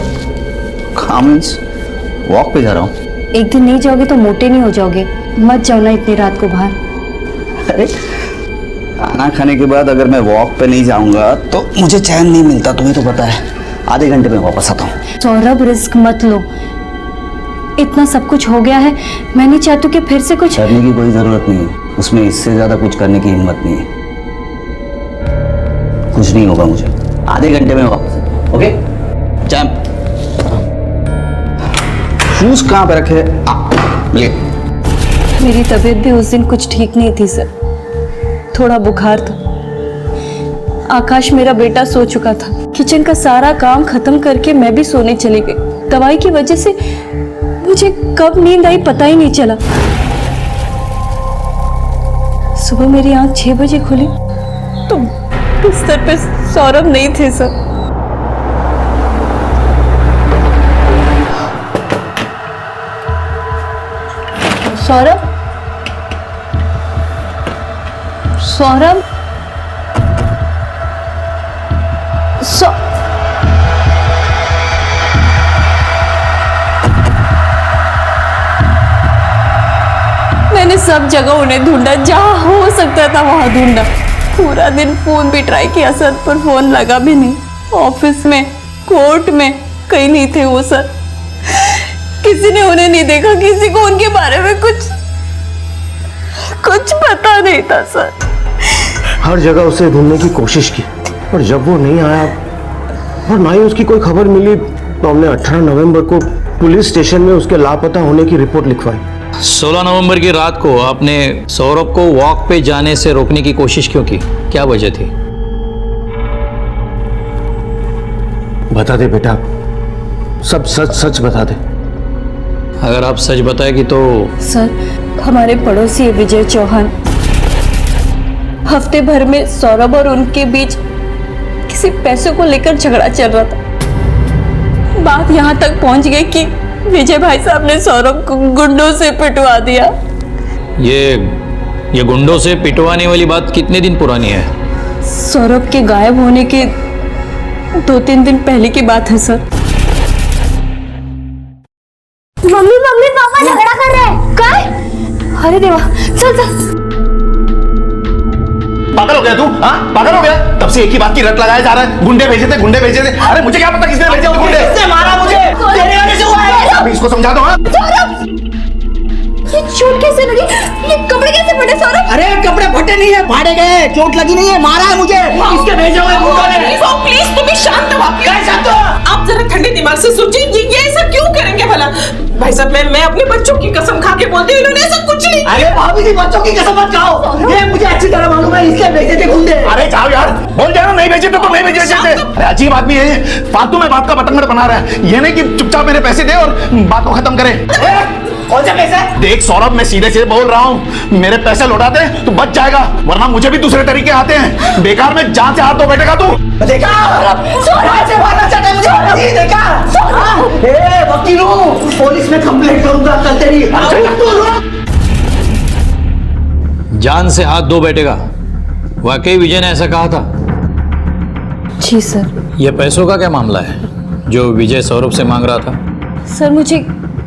वॉक पे जा रहा हूँ। एक दिन नहीं जाओगे तो मोटे नहीं हो जाओगे। मत जाओ ना इतनी रात को बाहर। अरे खाना खाने के बाद अगर मैं वॉक पे नहीं जाऊंगा तो मुझे चैन नहीं मिलता, तुम्हें तो पता है। आधे घंटे में वापस आता हूँ। सौरभ, रिस्क मत लो। इतना सब कुछ हो गया है, मैं नहीं चाहती कि फिर से कुछ करने की कोई जरूरत नहीं है, उसमें इससे ज्यादा कुछ करने की हिम्मत नहीं है। कुछ नहीं होगा मुझे, आधे घंटे में वापस। ओके चैम्प, शूज कहाँ पे रखे? ये मेरी तबीयत भी उस दिन कुछ ठीक नहीं थी सर, थोड़ा बुखार था। आकाश मेरा बेटा सो चुका था। किचन का सारा काम खत्म करके मैं भी सोने चली गई। दवाई की वजह से मुझे कब नींद आई पता ही नहीं चला। सुबह मेरी आंख 6 बजे खुली तो बिस्तर पे सौरभ नहीं थे सर। सौरभ, सौरभ, मैंने सब जगह उन्हें ढूंढा, जहां हो सकता था वहां ढूंढा। पूरा दिन फोन भी ट्राई किया सर, पर फोन लगा भी नहीं। ऑफिस में, कोर्ट में कहीं नहीं थे वो सर। किसी ने उन्हें नहीं देखा, किसी को उनके बारे में कुछ पता नहीं था सर। हर जगह उसे ढूंढने की कोशिश की, और जब वो नहीं आया और ना ही उसकी कोई खबर मिली, तो हमने 18 नवंबर को पुलिस स्टेशन में उसके लापता होने की रिपोर्ट लिखवाई। 16 नवंबर की रात को आपने सौरभ को वॉक पे जाने से रोकने की कोशिश क्यों की? क्या वजह थी? बता दे बेटा, सब सच सच बता दे। अगर आप सच बताएगी तो सर, हमारे पड़ोसी विजय चौहान, हफ्ते भर में सौरभ और उनके बीच किसी पैसों को लेकर झगड़ा चल रहा था। बात यहाँ तक पहुँच गई कि विजय भाई साहब ने सौरभ को गुंडों से पिटवा दिया। ये गुंडों से पिटवाने वाली बात कितने दिन पुरानी है? सौरभ के गायब होने के 2-3 दिन पहले की बात है सर। मम्मी पापा झगड़ा कर रहे हैं। क्या? अरे देवा, चल। पागल हो गया तू? हाँ, पागल हो गया? तब से एक ही बात की रट लगाया जा रहा है, गुंडे भेजे थे, गुंडे भेजे थे। अरे मुझे क्या पता किसने भेजे थे गुंडे? किसने मारा मुझे? तेरे वजह से हुआ है। अभी इसको समझा दो। हाँ, ये चोट कैसे लगी? ये कपड़े कैसे फटे सौरभ? अरे कपड़े फटे नहीं है, फाड़े गए, चोट लगी नहीं है, मारा है मुझे। इसके भेजे हुए गुंडों ने। प्लीज तुम शांत हो। आप जरा ठंडे दिमाग से सोचिए, ये ऐसा क्यों करेंगे भला? भाई साहब, मैं अपने बच्चों की कसम खा के बोलती हूँ, इन्होंने ऐसा कुछ नहीं। अरे भाभी जी, बच्चों की कसम मत खाओ, ये मुझे अच्छी तरह मालूम है, इसके भेजे थे गुंडे। अरे जाओ यार, बोल जाओ नहीं भेजे तो नहीं भेजे थे। अरे अजीब आदमी है, फालतू में बात का बतंगड़ बना रहा है। ये नहीं कि चुपचाप मेरे पैसे दे और बात को खत्म करे। कौन से पैसे? देख सौरभ, मैं सीधे सीधे बोल रहा हूँ, मेरे पैसे लौटा दे तो बच जाएगा, वरना मुझे भी दूसरे तरीके आते हैं। बेकार में जान से हाथ धो बैठेगा तू। देखा से मारना चाहता है मुझे। देखा? ए वकील हूँ, पुलिस में कंप्लेंट करूंगा कल तेरी। जान से हाथ धो बैठेगा? वाकई विजय ने ऐसा कहा था? जी सर। यह पैसों का क्या मामला है जो विजय सौरभ से मांग रहा था? सर, मुझे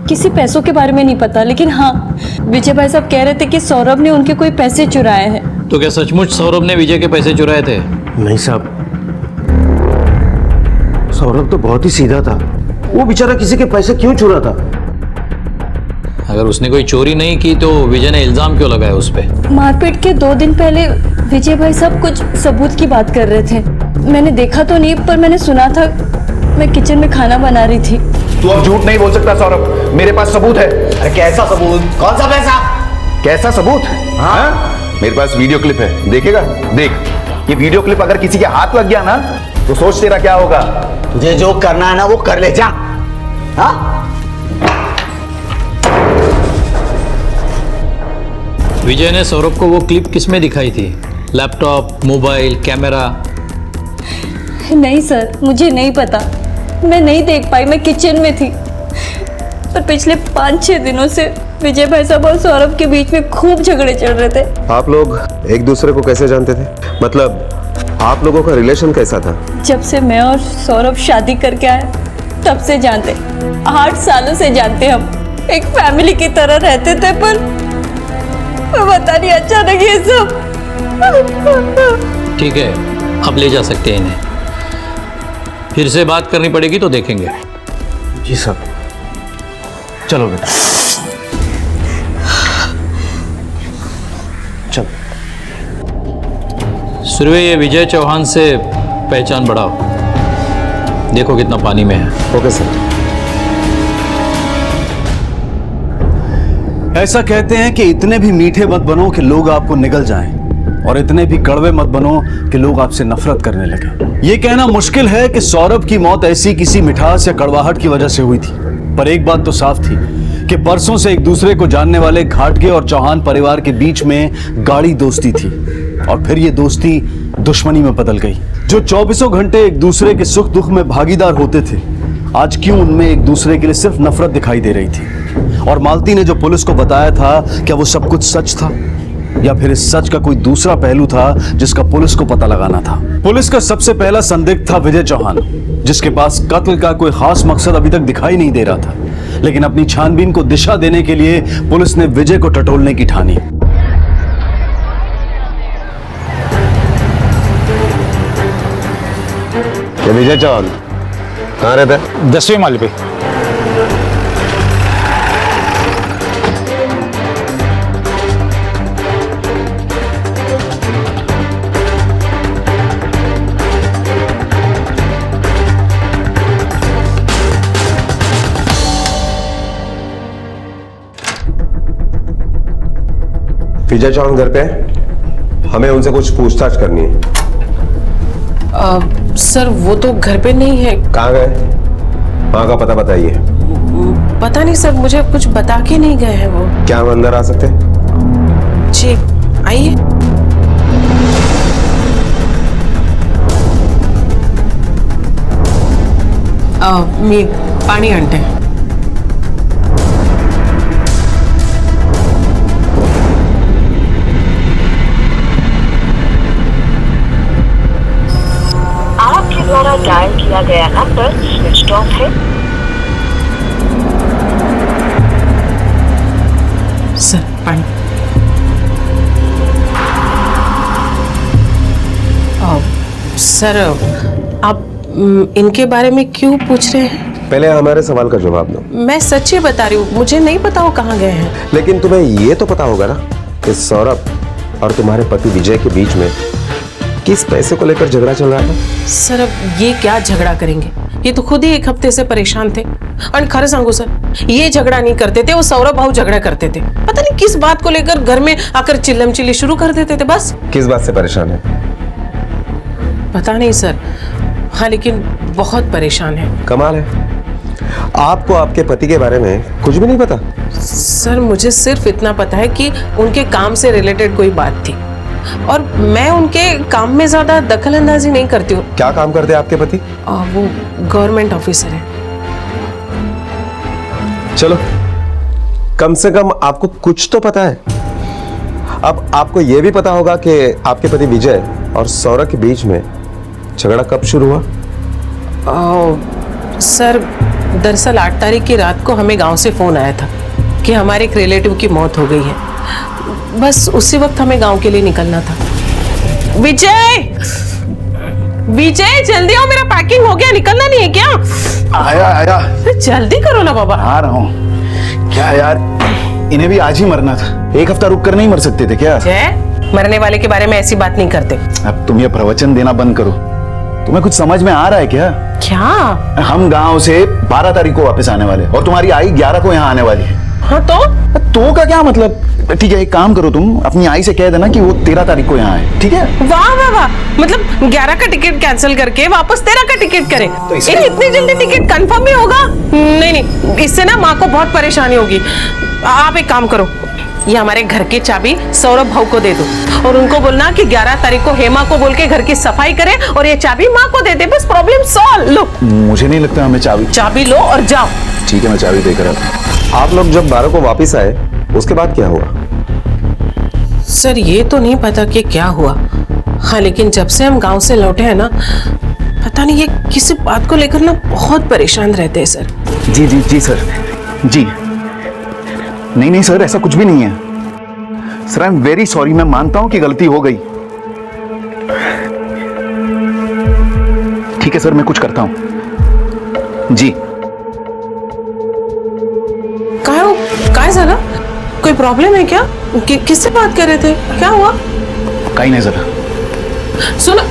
किसी पैसों के बारे में नहीं पता, लेकिन हाँ, विजय भाई साहब कह रहे थे कि सौरभ ने उनके कोई पैसे चुराए हैं। तो क्या सचमुच सौरभ ने विजय के पैसे चुराए थे? नहीं साहब, सौरभ तो बहुत ही सीधा था, वो बेचारा किसी के पैसे क्यों चुरा था? अगर उसने कोई चोरी नहीं की तो विजय ने इल्जाम क्यों लगाया उस पे? मारपीट के 2 दिन पहले विजय भाई साहब कुछ सबूत की बात कर रहे थे। मैंने देखा तो नहीं, पर मैंने सुना था। मैं किचन में खाना बना रही थी। तू अब झूठ नहीं बोल सकता सौरभ, मेरे पास सबूत है। अरे कैसा सबूत? कौन सा पैसा? कैसा सबूत? हाँ, मेरे पास वीडियो क्लिप है, देखेगा? देख, ये वीडियो क्लिप अगर किसी के हाथ लग गया ना, तो सोच तेरा क्या होगा। तुझे जो करना है ना वो कर ले, जा। हाँ? विजय ने सौरभ को वो क्लिप किसमें दिखाई थी? Laptop, mobile, camera? नहीं सर, मुझे नहीं पता, मैं नहीं देख पाई, मैं किचन में थी। पर पिछले 5-6 दिनों से विजय भाई साहब और सौरभ के बीच में खूब झगड़े चल रहे थे। आप लोग एक दूसरे को कैसे जानते थे? मतलब आप लोगों का रिलेशन कैसा था? जब से मैं और सौरभ शादी करके आए तब से जानते, 8 सालों से जानते। हम एक फैमिली की तरह रहते थे, पर पता नहीं अचानक ये सब। ठीक है, अब ले जा सकते हैं इन्हें। फिर से बात करनी पड़ेगी तो देखेंगे। जी साहब, चलो बेटा, चलो। सुरवे, ये विजय चौहान से पहचान बढ़ाओ, देखो कितना पानी में है। Okay sir. ऐसा कहते हैं कि इतने भी मीठे मत बनो कि लोग आपको निगल जाएं, और इतने भी कड़वे मत बनो कि लोग आपसे नफरत करने लगे। ये कहना मुश्किल है कि सौरभ की मौत ऐसी किसी मिठास या कड़वाहट की वजह से हुई थी, पर एक बात तो साफ थी कि परसों से एक दूसरे को जानने वाले घाटगे और चौहान परिवार के बीच में गाढ़ी दोस्ती थी, और फिर ये दोस्ती दुश्मनी में बदल गई। जो 24 घंटे एक दूसरे के सुख दुख में भागीदार होते थे, आज क्यों उनमें एक दूसरे के लिए सिर्फ नफरत दिखाई दे रही थी? और मालती ने जो पुलिस को बताया था, क्या वो सब कुछ सच था, या फिर इस सच का कोई दूसरा पहलू था जिसका पुलिस को पता लगाना था? पुलिस का सबसे पहला संदिग्ध था विजय चौहान, जिसके पास कत्ल का कोई खास मकसद अभी तक दिखाई नहीं दे रहा था, लेकिन अपनी छानबीन को दिशा देने के लिए पुलिस ने विजय को टटोलने की ठानी। ये विजय चौहान कहाँ रहता है? 10वें माले पे। विजय चौहान घर पे है? हमें उनसे कुछ पूछताछ करनी है। सर वो तो घर पे नहीं है। कहाँ गए? वहाँ का पता बताइए। पता नहीं सर, मुझे कुछ बता के नहीं गए हैं वो। क्या हम अंदर आ सकते हैं? जी आइए। मी पानी आणते. आपके द्वारा डायल किया गया नंबर स्विच ऑफ है। सर पानी. सर आप इनके बारे में क्यों पूछ रहे हैं? पहले हमारे सवाल का जवाब दो। मैं सच्ची बता रही हूँ, मुझे नहीं पता वो कहाँ गए हैं। लेकिन तुम्हें ये तो पता होगा ना कि सौरभ और तुम्हारे पति विजय के बीच में किस पैसे को लेकर झगड़ा चल रहा था? सर अब ये क्या झगड़ा करेंगे, ये तो खुद ही एक हफ्ते से परेशान थे. और खरे सांगू सर, ये झगड़ा नहीं करते थे, वो सौरभ भाऊ झगड़ा करते थे. पता नहीं किस बात को लेकर घर में आकर चिल्लम चिल्ली शुरू कर देते थे. बस किस बात से परेशान है? पता नहीं सर, हाँ लेकिन बहुत परेशान है. कमाल है, आपको आपके पति के बारे में कुछ भी नहीं पता? सर मुझे सिर्फ इतना पता है कि उनके काम से रिलेटेड कोई बात थी और मैं उनके काम में ज्यादा दखल अंदाजी नहीं करती हूँ. क्या काम करते हैं आपके पति? वो गवर्नमेंट ऑफिसर है. चलो, कम से कम आपको कुछ तो पता है. अब आपको यह भी पता होगा कि आपके पति विजय और सौरभ के बीच में झगड़ा कब शुरू हुआ? सर दरअसल 8 तारीख की रात को हमें गांव से फोन आया था कि हमारे एक रिलेटिव की मौत हो गई है. बस उसी वक्त हमें गांव के लिए निकलना था. विजय, विजय जल्दी आओ, मेरा पैकिंग हो गया, निकलना नहीं है क्या? आया आया. जल्दी करो ना बाबा. आ रहा हूँ. क्या यार, इन्हें भी आज ही मरना था. एक हफ्ता रुक कर नहीं मर सकते थे क्या? मरने वाले के बारे में ऐसी बात नहीं करते. अब तुम ये प्रवचन देना बंद करो. तुम्हें कुछ समझ में आ रहा है क्या? क्या? हम गांव से 12 तारीख को वापस आने वाले और तुम्हारी आई 11 को यहाँ आने वाली है. हाँ तो का क्या मतलब? ठीक है, एक काम करो, तुम अपनी आई से कह देना कि वो 13 तारीख को यहाँ आए. ठीक है? वाह वाह वाह, मतलब 11 का टिकट कैंसिल करके वापस 13 का टिकट करें. तो इतनी जल्दी टिकट कंफर्म ही होगा? नहीं नहीं, इससे ना माँ को बहुत परेशानी होगी. आप एक काम करो, ये हमारे घर की चाबी सौरभ भाऊ को दे दो और उनको बोलना कि 11 तारीख को हेमा को बोल के घर की सफाई करे और ये चाबी माँ को दे दे. बस प्रॉब्लम सॉल्व. लो, मुझे नहीं लगता हमें चाबी लो और जाओ. ठीक है, मैं चाबी देकर आता हूं. आप लोग जब 12 को वापस आए उसके बाद क्या हुआ? सर ये तो नहीं पता कि क्या हुआ. हाँ लेकिन जब से हम गांव से लौटे हैं ना, पता नहीं ये किसी बात को लेकर ना बहुत परेशान रहते हैं सर. जी जी जी सर, जी. नहीं नहीं सर, ऐसा कुछ भी नहीं है sir. I am very sorry. मैं मानता हूं कि गलती हो गई. ठीक है सर, मैं कुछ करता हूं. जी. काय झालं? कोई प्रॉब्लम है क्या? किससे बात कर रहे थे? क्या हुआ? कहीं नहीं सर. सुनो.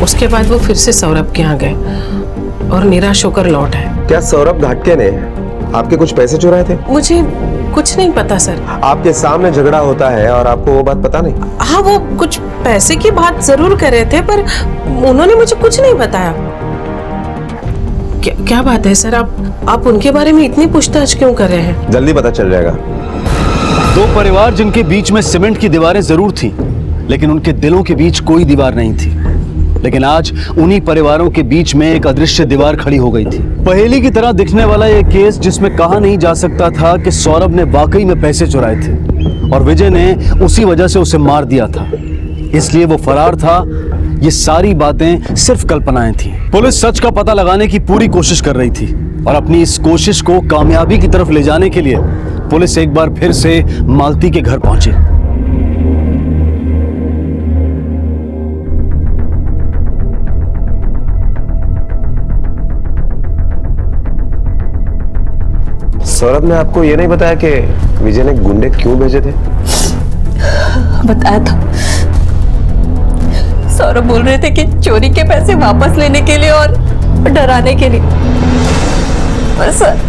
उसके बाद वो फिर से सौरभ के यहाँ गए और निराश होकर लौट आए. क्या सौरभ घाटके ने आपके कुछ पैसे चुराए थे? मुझे कुछ नहीं पता सर. आपके सामने झगड़ा होता है और आपको वो बात पता नहीं? हाँ, वो कुछ पैसे की बात जरूर कर रहे थे पर उन्होंने मुझे कुछ नहीं बताया. क्या बात है सर, आप उनके बारे में इतनी पूछताछ क्यों कर रहे हैं? जल्दी पता चल जाएगा. दो परिवार जिनके बीच में सीमेंट की दीवारें जरूर थी, लेकिन उनके दिलों के बीच कोई दीवार नहीं थी. लेकिन आज उन्हीं परिवारों के बीच में एक अदृश्य दीवार खड़ी हो गई थी. पहेली की तरह दिखने वाला यह केस जिसमें कहा नहीं जा सकता था कि सौरभ ने वाकई में पैसे चुराए थे और विजय ने उसी वजह से उसे मार दिया था, इसलिए वो फरार था. ये सारी बातें सिर्फ कल्पनाएं थी. पुलिस सच का पता लगाने की पूरी कोशिश कर रही थी और अपनी इस कोशिश को कामयाबी की तरफ ले जाने के लिए पुलिस एक बार फिर से मालती के घर पहुंची. सौरभ ने आपको ये नहीं बताया कि विजय ने गुंडे क्यों भेजे थे? बताया था। सौरभ बोल रहे थे कि चोरी के पैसे वापस लेने के लिए और डराने के लिए। पर सर,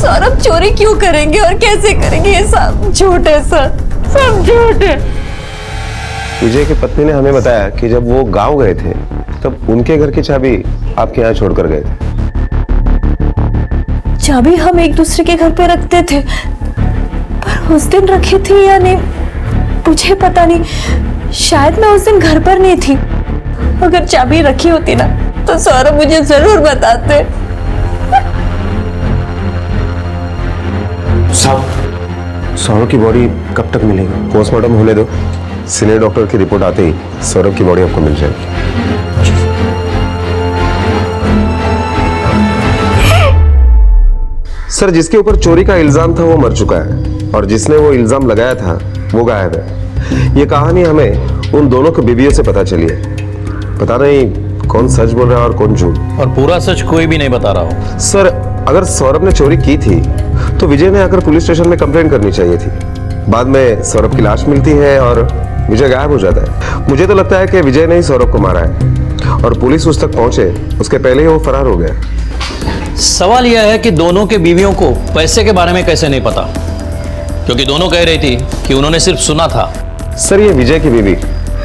सौरभ चोरी क्यों करेंगे और कैसे करेंगे? ये सब झूठ है सर, सब झूठ है। विजय की पत्नी ने हमें बताया कि जब वो गांव गए थे तब उनके घर की चाबी आपके यहाँ छोड़कर गए थे। चाबी हम एक दूसरे के घर पे रखते थे, पर उस दिन रखी थी या नहीं मुझे पता नहीं। शायद मैं उस दिन घर पर नहीं थी। अगर चाबी रखी होती ना तो सौरभ मुझे जरूर बताते। सौरभ की बॉडी कब तक मिलेगी? पोस्टमार्टम होने दो, सीनियर डॉक्टर की रिपोर्ट आते ही सौरभ की बॉडी आपको मिल जाएगी। सर, जिसके ऊपर चोरी का इल्जाम था वो मर चुका है और जिसने वो इल्जाम लगाया था वो गायब है। ये कहानी हमें उन दोनों के बीवियों से पता चली है। पता नहीं कौन सच बोल रहा है और कौन झूठ। और पूरा सच कोई भी नहीं बता रहा हो। सर, अगर सौरभ ने चोरी की थी तो विजय ने आकर पुलिस स्टेशन में कंप्लेंट करनी चाहिए थी। बाद में सौरभ की लाश मिलती है और विजय गायब हो जाता है। मुझे तो लगता है कि विजय ने ही सौरभ को मारा है और पुलिस उस तक पहुंचे उसके पहले ही वो फरार हो गया। सवाल यह है कि दोनों के बीवियों को पैसे के बारे में कैसे नहीं पता, क्योंकि दोनों कह रही थी कि उन्होंने सिर्फ सुना था। सर, ये विजय की बीवी,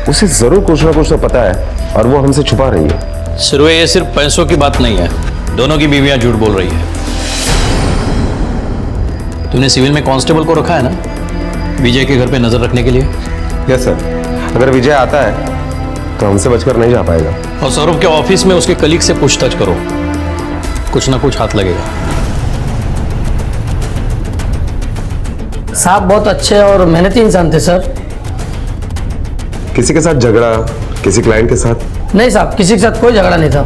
उसे जरूर कुछ ना कुछ तो पता है और वो हमसे छुपा रही है। सिर्वे, ये सिर्फ पैसों की बात नहीं है, दोनों की बीवियां झूठ बोल रही है। तूने सिविल में कांस्टेबल को रखा है ना विजय के घर पे नजर रखने के लिए? यस सर, अगर विजय आता है तो हमसे बचकर नहीं जा पाएगा। और सौरभ के ऑफिस में उसके कलीग से पूछताछ करो, कुछ ना कुछ हाथ लगेगा। साहब बहुत अच्छे और मेहनती इंसान थे सर। किसी के साथ झगड़ा, किसी क्लाइंट के साथ? नहीं साहब, किसी के साथ कोई झगड़ा नहीं था।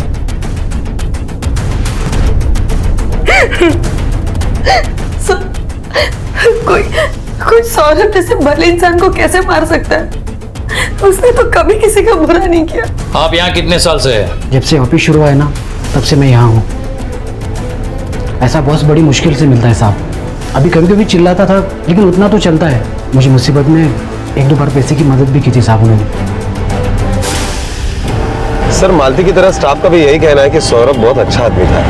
कोई सौरभ जैसे भले इंसान को कैसे मार सकता है? उसने तो कभी किसी का बुरा नहीं किया। आप यहाँ कितने साल से हैं? जब से ऑफिस शुरू हुआ है ना तब से मैं यहाँ हूँ। ऐसा बॉस बड़ी मुश्किल से मिलता है साहब। अभी कभी कभी चिल्लाता था लेकिन उतना तो चलता है। मुझे मुसीबत में एक दो बार पैसे की मदद भी की थी साहब उन्होंने। सर, मालती की तरह स्टाफ का भी यही कहना है कि सौरभ बहुत अच्छा आदमी था,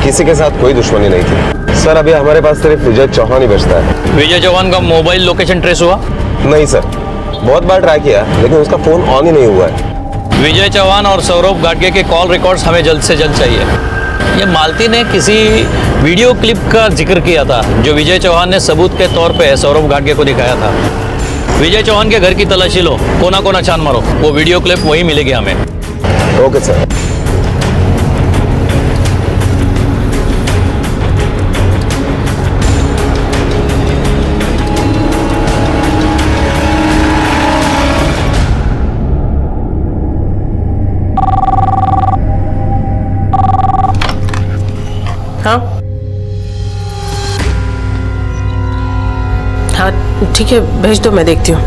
किसी के साथ कोई दुश्मनी नहीं थी। सर, अभी हमारे पास सिर्फ विजय चौहान ही बचता है। विजय चौहान का मोबाइल लोकेशन ट्रेस हुआ? नहीं सर, बहुत बार ट्राई किया लेकिन उसका फोन ऑन ही नहीं हुआ है। विजय चौहान और सौरभ गाडगे के कॉल रिकॉर्ड्स हमें जल्द से जल्द चाहिए। ये मालती ने किसी वीडियो क्लिप का जिक्र किया था जो विजय चौहान ने सबूत के तौर पे सौरभ गाडगे को दिखाया था। विजय चौहान के घर की तलाशी लो, कोना कोना छान मारो, वो वीडियो क्लिप वही मिलेगी हमें। Okay sir. हाँ ठीक है, भेज दो, मैं देखती हूँ।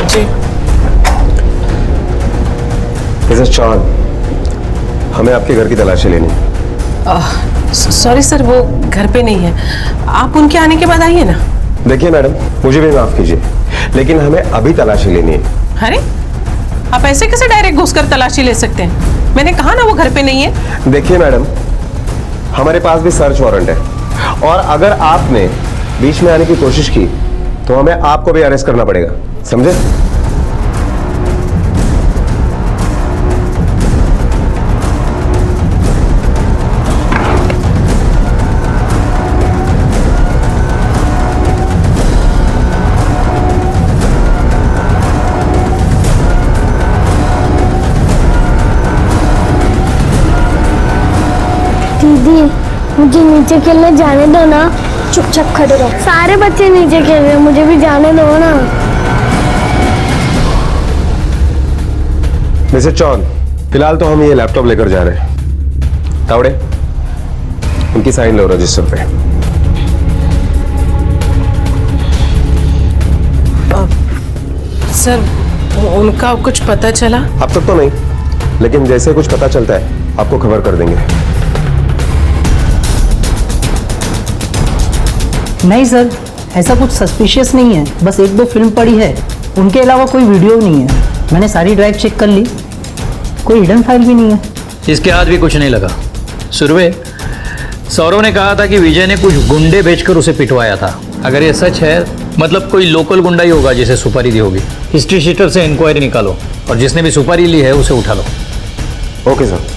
जी मिसेस चौहान, हमें आपके घर की तलाशी लेनी है। सॉरी सर, वो घर पे नहीं है। आप उनके आने के बाद आइए ना। देखिए मैडम, मुझे भी माफ कीजिए लेकिन हमें अभी तलाशी लेनी है। अरे आप ऐसे कैसे डायरेक्ट घुसकर तलाशी ले सकते हैं? मैंने कहा ना वो घर पे नहीं है। देखिए मैडम, हमारे पास भी सर्च वारंट है और अगर आपने बीच में आने की कोशिश की तो हमें आपको भी अरेस्ट करना पड़ेगा, समझे? दीदी, मुझे नीचे खेलने जाने दो ना। चुपचाप खड़े रहो। सारे बच्चे नीचे खेल रहे हैं, मुझे भी जाने दो ना। मिसेस चौहान, फिलहाल तो हम ये लैपटॉप लेकर जा रहे हैं। तावड़े, उनकी साइन लो रजिस्टर पे। सर उनका कुछ पता चला? अब तक तो नहीं, लेकिन जैसे कुछ पता चलता है आपको खबर कर देंगे। नहीं सर, ऐसा कुछ सस्पिशियस नहीं है, बस एक दो फिल्म पड़ी है, उनके अलावा कोई वीडियो नहीं है। मैंने सारी ड्राइव चेक कर ली, कोई हिडन फाइल भी नहीं है। इसके हाथ भी कुछ नहीं लगा। सुरवे, सौरव ने कहा था कि विजय ने कुछ गुंडे भेजकर उसे पिटवाया था। अगर ये सच है मतलब कोई लोकल गुंडा ही होगा जिसे सुपारी दी होगी। हिस्ट्री शीटर से इंक्वायरी निकालो और जिसने भी सुपारी ली है उसे उठा लो। Okay sir.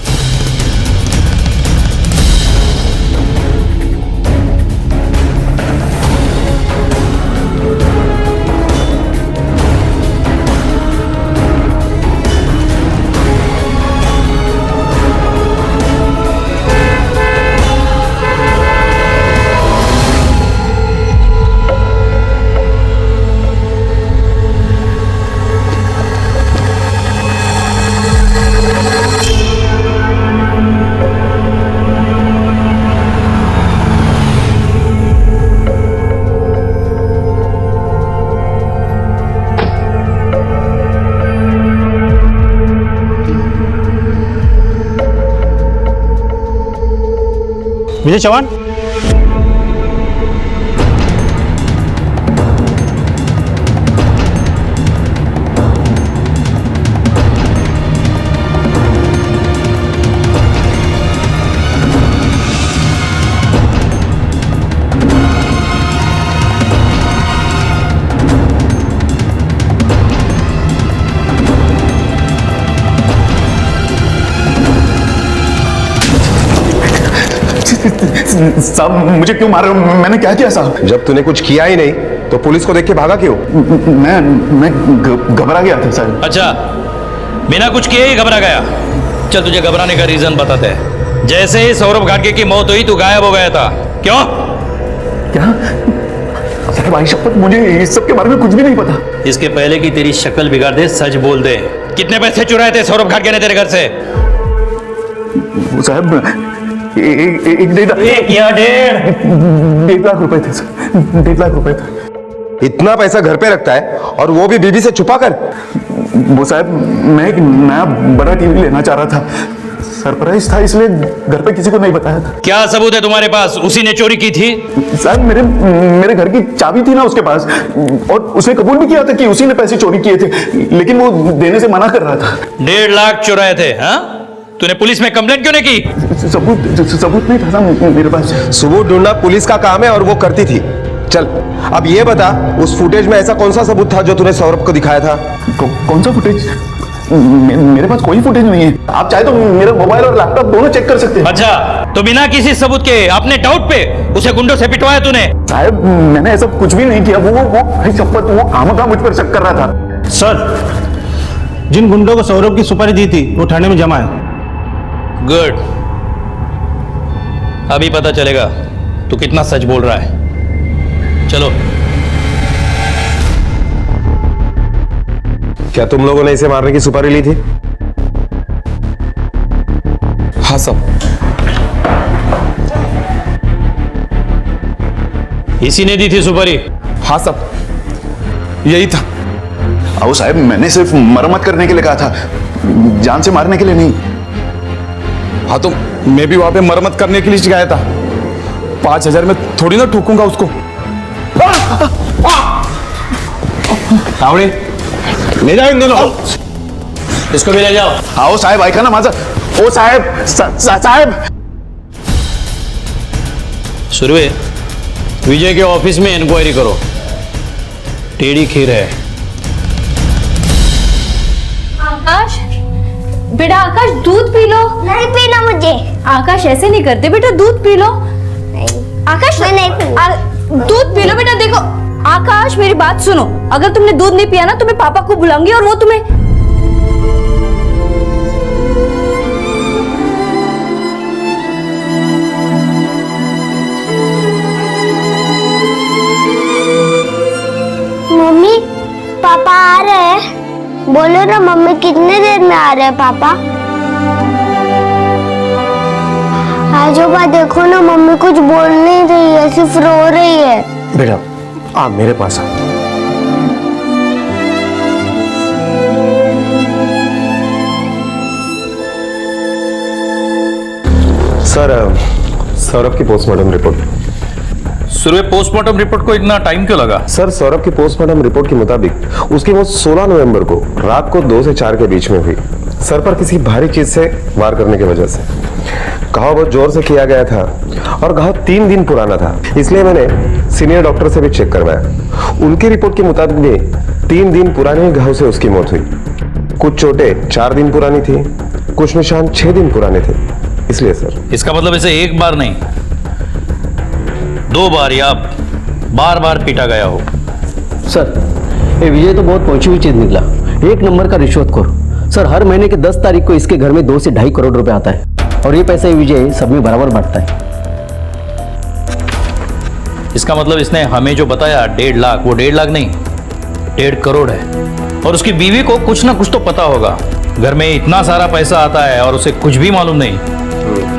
विजय चौहान, साहब मुझे क्यों मार रहे हो? मैंने क्या किया साहब? जब तूने कुछ किया ही नहीं तो पुलिस को देख के भागा क्यों? मैं घबरा गया था सर। अच्छा, बिना कुछ किए ही घबरा गया? चल तुझे घबराने का रीजन बताते हैं। जैसे ही सौरभ घाटगे की मौत हुई तू गायब हो गया था, क्यों? क्या? सर भाई शपथ, मुझे इस सब के बारे में कुछ भी नहीं पता। इसके पहले कि तेरी शक्ल बिगाड़ दे, सच बोल दे। कितने पैसे चुराए थे सौरभ घाटगे ने तेरे घर से? साहब एक या 1.5 लाख रुपए थे सर। 1.5 लाख रुपए थे। इतना पैसा घर पे रखता है और वो भी बीबी से छुपा कर? वो साहब, मैं एक नया बड़ा टीवी लेना चाह रहा था, सरप्राइज था, इसलिए घर पे किसी को नहीं बताया था। क्या सबूत है तुम्हारे पास उसी ने चोरी की थी? साहब मेरे घर की चाबी थी ना उसके पास, और उसने कबूल भी किया था कि उसी ने पैसे चोरी किए थे, लेकिन वो देने से मना कर रहा था। 1.5 लाख चुराए थे? हाँ, तूने पुलिस में कंप्लेंट क्यों नहीं की? सबूत नहीं था मेरे पास। सबूत ढूंढना पुलिस का काम है और वो करती थी। चल अब ये बता, उस फुटेज में ऐसा कौन सा सबूत था जो तूने सौरभ को दिखाया था? कौन सा फुटेज? मेरे पास कोई फुटेज नहीं है। आप चाहे तो मेरा मोबाइल और लैपटॉप दोनों चेक कर सकते हैं। अच्छा, तो बिना किसी सबूत के अपने डाउट पे उसे गुंडों से पिटवाया तूने? साहब मैंने ऐसा कुछ भी नहीं किया। वो शपथ, वो खामखा मुझ पर शक कर रहा था। सर जिन गुंडों को सौरभ की सुपारी दी थी वो थाने में जमा है। गुड, अभी पता चलेगा तू कितना सच बोल रहा है। चलो। क्या तुम लोगों ने इसे मारने की सुपारी ली थी? हाँ साहब। इसी ने दी थी सुपारी? हाँ साहब, यही था। आओ साहब, मैंने सिर्फ मरम्मत करने के लिए कहा था, जान से मारने के लिए नहीं। हाँ तो मैं भी वहां पे मरम्मत करने के लिए गया था। 5,000 में थोड़ी ना ठोकूंगा उसको। तावड़े ले जाओ इन दोनों, इसको भी ले जाओ। आओ साहब, ऐका ना माझं। ओ साहेब, साहेब। सुरवे, विजय के ऑफिस में इंक्वायरी करो। टेढ़ी खीर है। आकाश, बेटा आकाश दूध पी लो। नहीं पीना मुझे। आकाश ऐसे नहीं करते बेटा, दूध पी लो। नहीं आकाश मैं नहीं पीऊंगी। दूध पी लो बेटा। देखो आकाश, मेरी बात सुनो, अगर तुमने दूध नहीं पिया ना तो मैं पापा को बुलाऊंगी और वो तुम्हें। मम्मी पापा आ रहे हैं। बोलो ना मम्मी, कितने देर में आ रहे हैं पापा? आजोबा देखो ना, मम्मी कुछ बोल नहीं रही है, सिर्फ रो रही है। बेटा आप मेरे पास आ। सर सौरभ की postmortem report. Surabhi, postmortem report को इतना टाइम क्यों लगा? सर सौरभ की पोस्टमार्टम रिपोर्ट के मुताबिक उसकी मौत 16 नवंबर को रात को 2 से 4 के बीच में हुई, सर पर किसी भारी चीज से वार करने की वजह से। घाव बहुत जोर से किया गया था और घाव 3 दिन पुराना था, इसलिए मैंने सीनियर डॉक्टर से भी चेक करवाया। उनकी रिपोर्ट के मुताबिक भी 3 दिन पुराने घाव से उसकी मौत हुई। कुछ चोटें 4 दिन पुरानी थी, कुछ निशान 6 दिन पुराने थे, इसलिए सर। इसका मतलब इसे एक बार नहीं 2 बार या बार बार पीटा गया हो। सर ये विजय तो बहुत पहुंची हुई चीज निकला, 1 नंबर का रिश्वतखोर। सर हर महीने के 10 तारीख को इसके घर में 2 से 2.5 करोड़ रुपए आता है और ये पैसा विजय सब में बराबर बांटता है। इसका मतलब इसने हमें जो बताया 1.5 लाख, वो 1.5 लाख नहीं 1.5 करोड़ है। और उसकी बीवी को कुछ ना कुछ तो पता होगा, घर में इतना सारा पैसा आता है और उसे कुछ भी मालूम नहीं।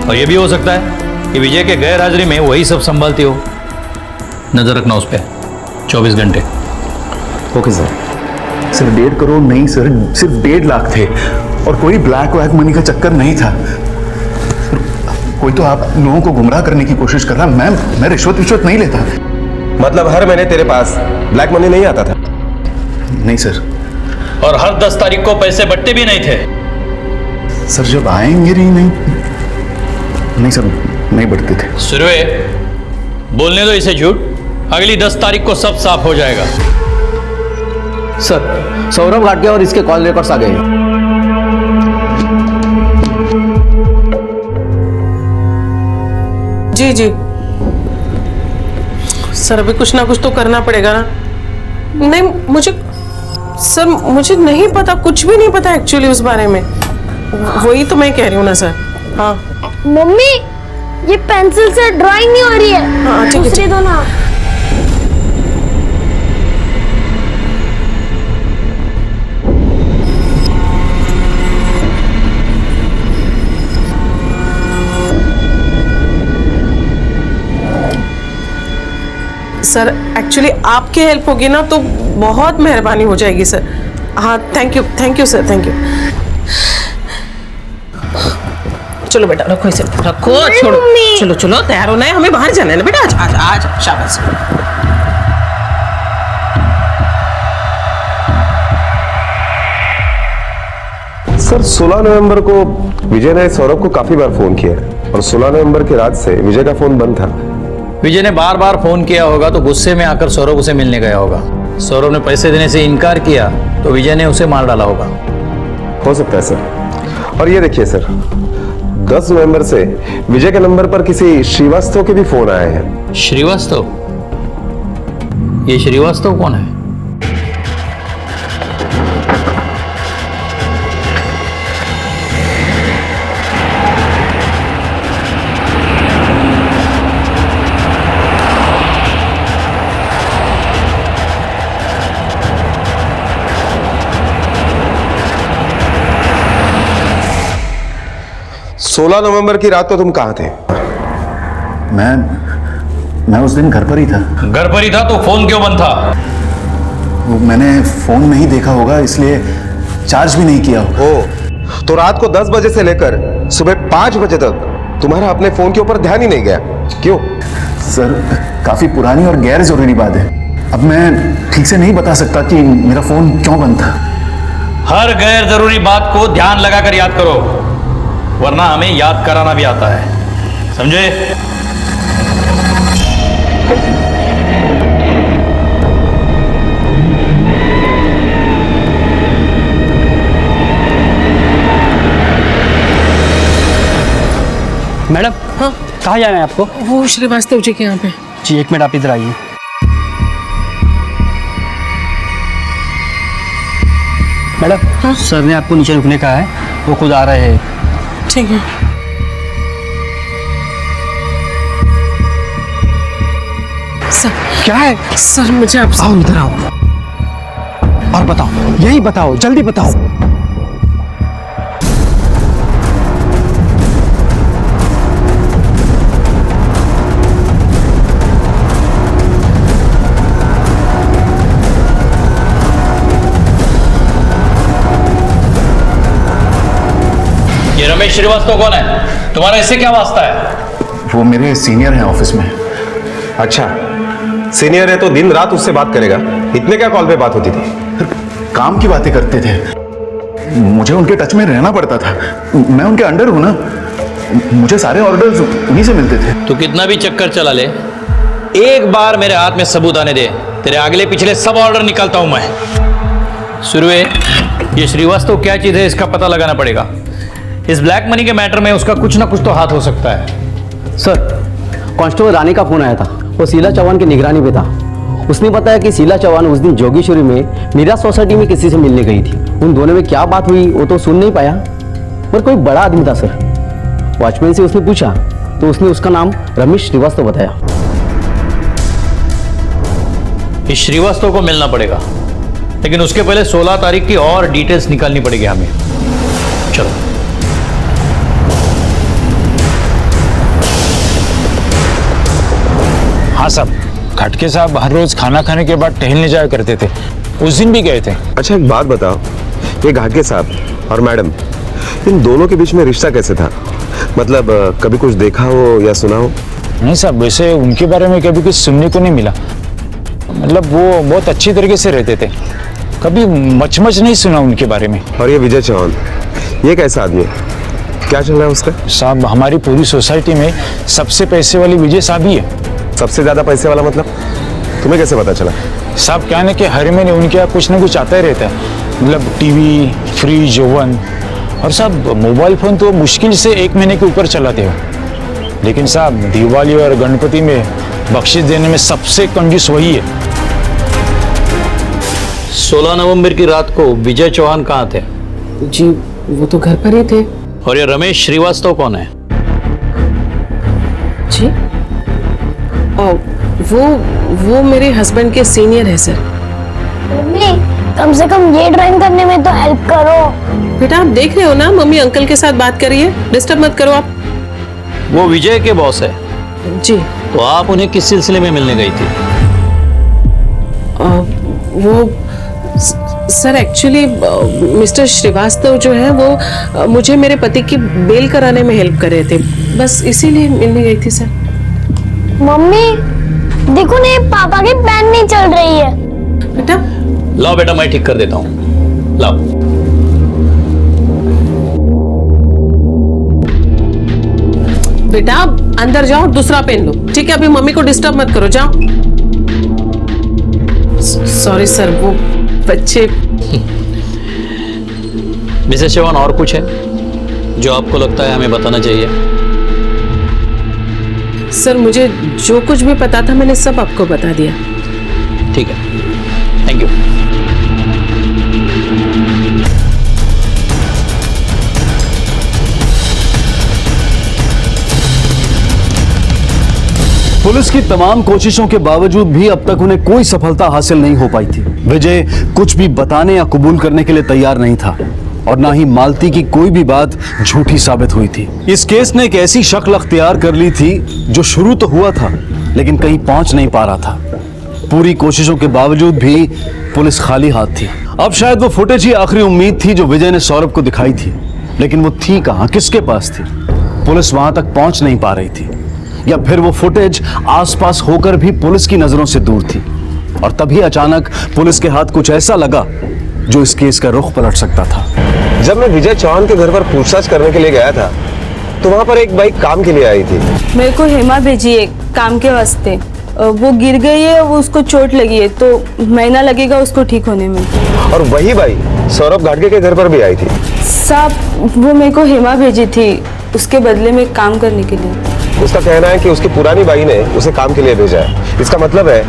और ये भी हो सकता है कि विजय के गैर हाजिरी में वही सब संभालती हो। नजर रखना उस पर 24 घंटे। Okay sir. सिर्फ 1.5 करोड़ नहीं सर, सिर्फ 1.5 लाख थे और कोई ब्लैक व्लैक मनी का चक्कर नहीं था। कोई तो आप लोगों को गुमराह करने की कोशिश कर रहा। मैं रिश्वत नहीं लेता। मतलब हर महीने तेरे पास ब्लैक मनी नहीं आता था? नहीं सर। और हर 10 तारीख को पैसे बट्टे भी नहीं थे? सर जब आएंगे नहीं सर, नहीं बढ़ते थे। सुरवे, बोलने दो इसे झूठ, अगली 10 तारीख को सब साफ हो जाएगा। सर सौरभ घाटगे और इसके कॉल रिकॉर्ड्स आ गए हैं। जी जी सर, अभी कुछ ना कुछ तो करना पड़ेगा ना। नहीं मुझे नहीं पता, कुछ भी नहीं पता एक्चुअली उस बारे में। वही तो मैं कह रही हूँ ना सर। हाँ मम्मी ये पेंसिल से ड्राइंग नहीं हो रही है। हाँ ठीक है, दूसरी दो ना। सर एक्चुअली आपकी हेल्प होगी ना तो बहुत मेहरबानी हो जाएगी सर। हाँ thank you sir, thank you. चलो बेटा रखो इसे, रखो, छोड़ो। चलो चलो तैयार होना है, हमें बाहर जाना है ना बेटा। आज शाबाश। सर 16 नवंबर को विजय ने सौरभ को काफी बार फोन किया और 16 नवंबर की रात से विजय का फोन बंद था। विजय ने बार बार फोन किया होगा तो गुस्से में आकर सौरभ उसे मिलने गया होगा। सौरभ ने पैसे देने से इनकार किया तो विजय ने उसे मार डाला होगा। हो सकता है सर। और ये देखिए सर, 10 नवंबर से विजय के नंबर पर किसी श्रीवास्तव के भी फोन आए हैं। श्रीवास्तव? ये श्रीवास्तव कौन है? सोलह नवंबर की रात को तुम कहां थे? मैं उस दिन घर पर ही था। घर पर ही था तो फोन क्यों बंद था? मैंने फोन नहीं देखा होगा इसलिए चार्ज भी नहीं किया होगा। ओ, तो रात को 10 बजे से लेकर सुबह 5 बजे तक तुम्हारा अपने फोन के ऊपर ध्यान ही नहीं गया, क्यों? सर काफी पुरानी और गैर जरूरी बात है। अब मैं ठीक से नहीं बता सकता कि मेरा फोन क्यों बंद था। हर गैर जरूरी बात को ध्यान लगाकर याद करो, वरना हमें याद कराना भी आता है, समझे? मैडम हाँ कहाँ जाना है आपको? वो श्रीवास्तव जी के यहाँ पे। जी 1 मिनट आप इधर आइए। मैडम हाँ? सर ने आपको नीचे रुकने का है, वो खुद आ रहे हैं। ठीक है। सर क्या है? सर मुझे आपसे आओ इधर आओ और बताओ, यही बताओ, जल्दी बताओ। ये रमेश श्रीवास्तव कौन है? तुम्हारा इससे क्या वास्ता है? वो मेरे सीनियर हैं ऑफिस में। अच्छा, सीनियर है तो दिन रात उससे बात करेगा? इतने क्या कॉल पे बात होती थी? काम की बातें करते थे, मुझे उनके टच में रहना पड़ता था। मैं उनके अंडर हूं ना, मुझे सारे ऑर्डर्स उन्हीं से मिलते थे। तू कितना भी चक्कर चला ले, एक बार मेरे हाथ में सबूत आने दे, तेरे अगले पिछले सब ऑर्डर निकालता हूं मैं। सुरवे, ये श्रीवास्तव क्या चीज है इसका पता लगाना पड़ेगा। इस ब्लैक मनी के मैटर में उसका कुछ ना कुछ तो हाथ हो सकता है। सर, कांस्टेबल रानी का फोन आया था, वो शीला चौहान की निगरानी पे था। उसने बताया कि शीला चौहान उस दिन जोगेश्वरी में मीरा सोसाइटी में किसी से मिलने गई थी। उन दोनों में क्या बात हुई वो तो सुन नहीं पाया, पर कोई बड़ा आदमी था सर। वॉचमैन से उसने पूछा तो उसने उसका नाम रमेश श्रीवास्तव बताया। इस श्रीवास्तव को मिलना पड़ेगा, लेकिन उसके पहले 16 तारीख की और डिटेल्स निकालनी पड़ेगी हमें। चलो। हाँ साहब, खटके साहब हर रोज खाना खाने के बाद टहलने जाया करते थे, उस दिन भी गए थे। अच्छा, एक बात बताओ, ये घाटगे साहब और मैडम, इन दोनों के बीच में रिश्ता कैसे था? मतलब कभी कुछ देखा हो या सुना हो? नहीं साहब, वैसे उनके बारे में कभी कुछ सुनने को नहीं मिला। मतलब वो बहुत अच्छी तरीके से रहते थे, कभी मच नहीं सुना उनके बारे में। और ये विजय चौहान, ये कैसा आदमी है? क्या चल रहा है उसका? साहब, हमारी पूरी सोसाइटी में सबसे पैसे वाले विजय साहब ही है। सबसे ज्यादा पैसे वाला मतलब? तुम्हें कैसे पता चला? साहब, क्या है कि हर महीने उनके यहाँ कुछ ना कुछ आता ही रहता है। मतलब टीवी, फ्रिज, ओवन, और साहब मोबाइल फोन तो मुश्किल से 1 महीने के ऊपर चलाते हो। लेकिन साहब, दिवाली और गणपति में बख्शीश देने में सबसे कंजूस वही है। 16 नवंबर की रात को विजय चौहान कहाँ थे? जी वो तो घर पर ही थे। और ये रमेश श्रीवास्तव कौन है? जी वो मेरे हस्बैंड के सीनियर है सर। मम्मी, कम से कम ये ड्राइंग करने में तो हेल्प करो। बेटा, आप देख रहे हो ना मम्मी अंकल के साथ बात कर रही है, डिस्टर्ब मत करो आप। वो विजय के बॉस है? जी। तो आप उन्हें किस सिलसिले में मिलने गई थी? वो सर एक्चुअली मिस्टर श्रीवास्तव जो है वो मुझे मेरे पति की बेल कराने में हेल्प कर रहे थे, बस इसीलिए मिलने गई थी सर। मम्मी देखो ना, पापा की पेन नहीं चल रही है। बेटा लाओ बेटा, मैं ठीक कर देता हूँ, लाओ। बेटा अंदर जाओ, दूसरा पेन लो, ठीक है? अभी मम्मी को डिस्टर्ब मत करो, जाओ। सॉरी सर, वो बच्चे। मिसेस चौहान, और कुछ है जो आपको लगता है हमें बताना चाहिए? सर, मुझे जो कुछ भी पता था मैंने सब आपको बता दिया। ठीक है, थैंक यू। पुलिस की तमाम कोशिशों के बावजूद भी अब तक उन्हें कोई सफलता हासिल नहीं हो पाई थी। विजय कुछ भी बताने या कबूल करने के लिए तैयार नहीं था, और ना ही मालती की कोई भी बात झूठी साबित हुई थी। इस केस ने एक ऐसी शक्ल अख्तियार कर ली थी जो शुरू तो हुआ था लेकिन कहीं पहुंच नहीं पा रहा था। पूरी कोशिशों के बावजूद भी पुलिस खाली हाथ थी। अब शायद वो फुटेज ही आखिरी उम्मीद थी जो विजय ने सौरभ को दिखाई थी, लेकिन वो थी कहां, किसके पास थी? पुलिस वहां तक पहुंच नहीं पा रही थी, या फिर वो फुटेज आसपास होकर भी पुलिस की नजरों से दूर थी। और तभी अचानक पुलिस के हाथ कुछ ऐसा लगा जो इस केस का रुख पलट सकता था। जब मैं विजय चौहान के घर पर पूछताछ करने के लिए गया था तो वहां पर एक बाइक काम के लिए आई थी। मेरे को हेमा भेजी है काम के वास्ते। वो गिर गई है, वो उसको चोट लगी है, तो महीना लगेगा उसको ठीक होने में। और वही बाइक सौरभ घाटगे के घर पर भी आई थी। साहब, वो मेरे को हेमा भेजी थी उसके बदले में काम करने के लिए। उसका कहना है कि उसकी पुरानी बाई ने उसे काम के लिए भेजा है। इसका मतलब है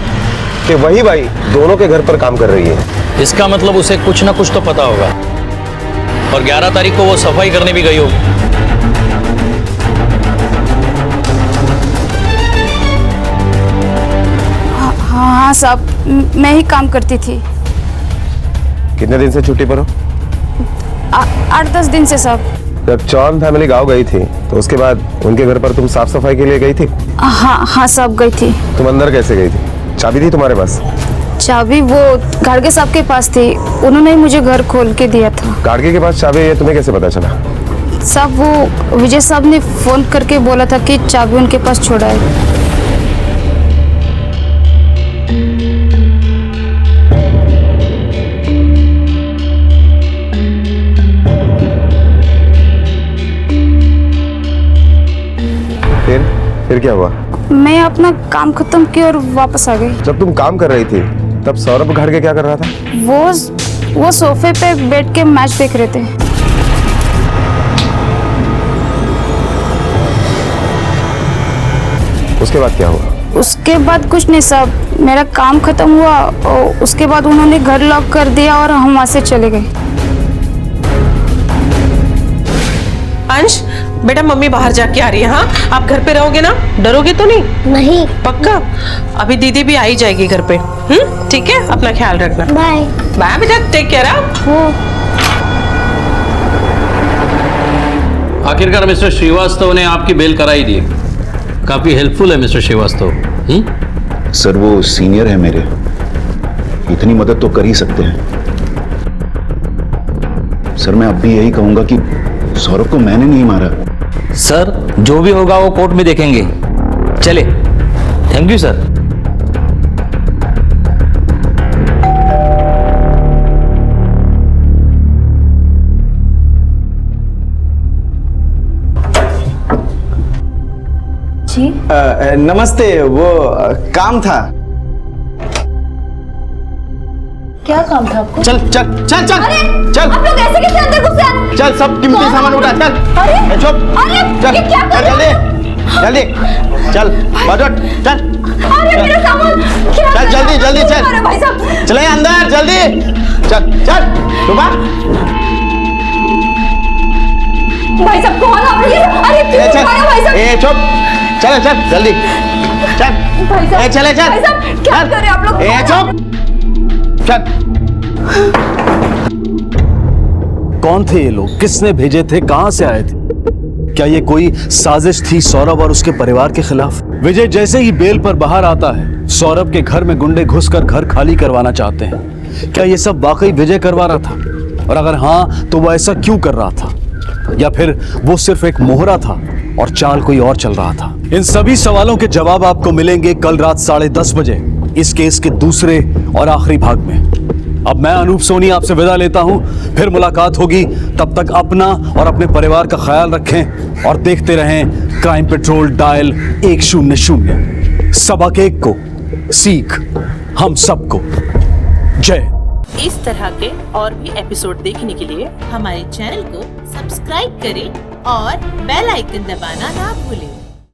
कि वही बाई दोनों के घर पर काम कर रही है। इसका मतलब उसे कुछ ना कुछ तो पता होगा, और 11 तारीख को वो सफाई करने भी गई होगी। हाँ साहब, मैं ही काम करती थी। कितने दिन से छुट्टी पर हो? 8-10 दिन से साहब। जब चौहान फैमिली गांव गई थी तो उसके बाद उनके घर पर तुम साफ सफाई के लिए गई थी? हाँ साहब, गई थी। तुम अंदर कैसे गई थी? चाबी थी तुम्हारे पास? चाबी वो गाड़गे साहब के पास थी, उन्होंने ही मुझे घर खोल के दिया था। गाड़गे के पास चाबी है, तुम्हें कैसे पता चला? साहब वो विजय साहब ने फ़ोन करके बोला था कि चाबी उनके पास छोड़ा है। फिर क्या हुआ? मैं अपना काम खत्म किया और वापस आ गई। जब तुम काम कर रही थी तब सौरभ घर के क्या कर रहा था? वो सोफे पे बैठ के मैच देख रहे थे। उसके बाद क्या हुआ? उसके बाद कुछ नहीं साहब, मेरा काम खत्म हुआ और उसके बाद उन्होंने घर लॉक कर दिया और हम वहाँ से चले गए। अंश बेटा, मम्मी बाहर जाके आ रही है। हाँ, आप घर पे रहोगे ना? डरोगे तो नहीं? नहीं। पक्का? अभी दीदी भी आ ही जाएगी घर पे। ठीक है, अपना ख्याल रखना। बाय बाय बेटा, टेक केयर। आखिरकार मिस्टर श्रीवास्तव ने आपकी बेल कराई दी। काफी हेल्पफुल है मिस्टर श्रीवास्तव। सर वो सीनियर है मेरे, इतनी मदद तो कर ही सकते हैं। सर मैं अब भी यही कहूंगा कि सौरभ को मैंने नहीं मारा। सर जो भी होगा वो कोर्ट में देखेंगे। चले, थैंक यू सर। जी नमस्ते, वो काम था। क्या काम था आपको? चल चल चल चल चल। आप लोग ऐसे कैसे अंदर घुसे? चल, सब कीमती सामान उठा। चल चुप। चल जल्दी चल बाजोट चल। अरे मेरा सामान क्या? चल जल्दी जल्दी चल। अरे भाई साहब चले अंदर जल्दी। चल चल चुप। भाई साहब कौन आप लोग? अरे क्यों मारा भाई साहब? ए चुप। चल चल जल्दी चल। भाई साहब चले चल। भाई साहब क्या कर रहे हैं आप लोग? ए चुप चल। कौन थे ये लोग? किसने भेजे थे? कहां से आए थे? क्या ये कोई साजिश थी सौरभ और उसके परिवार के खिलाफ? विजय जैसे ही बेल पर बाहर आता है, सौरभ के घर में गुंडे घुसकर घर खाली करवाना चाहते हैं। क्या ये सब वाकई विजय करवा रहा था? और अगर हां तो वो ऐसा क्यों कर रहा था? या फिर वो सिर्फ एक मोहरा था और चाल कोई और चल रहा था? इन सभी सवालों के जवाब आपको मिलेंगे कल रात 10:30 बजे इस केस के दूसरे और आखिरी भाग में। अब मैं अनूप सोनी आपसे विदा लेता हूं, फिर मुलाकात होगी। तब तक अपना और अपने परिवार का ख्याल रखें और देखते रहें क्राइम पेट्रोल डायल 100। सबक एक को सीख हम सबको। जय। इस तरह के और भी एपिसोड देखने के लिए हमारे चैनल को सब्सक्राइब करें और बेल आइकन दबाना ना भूलें।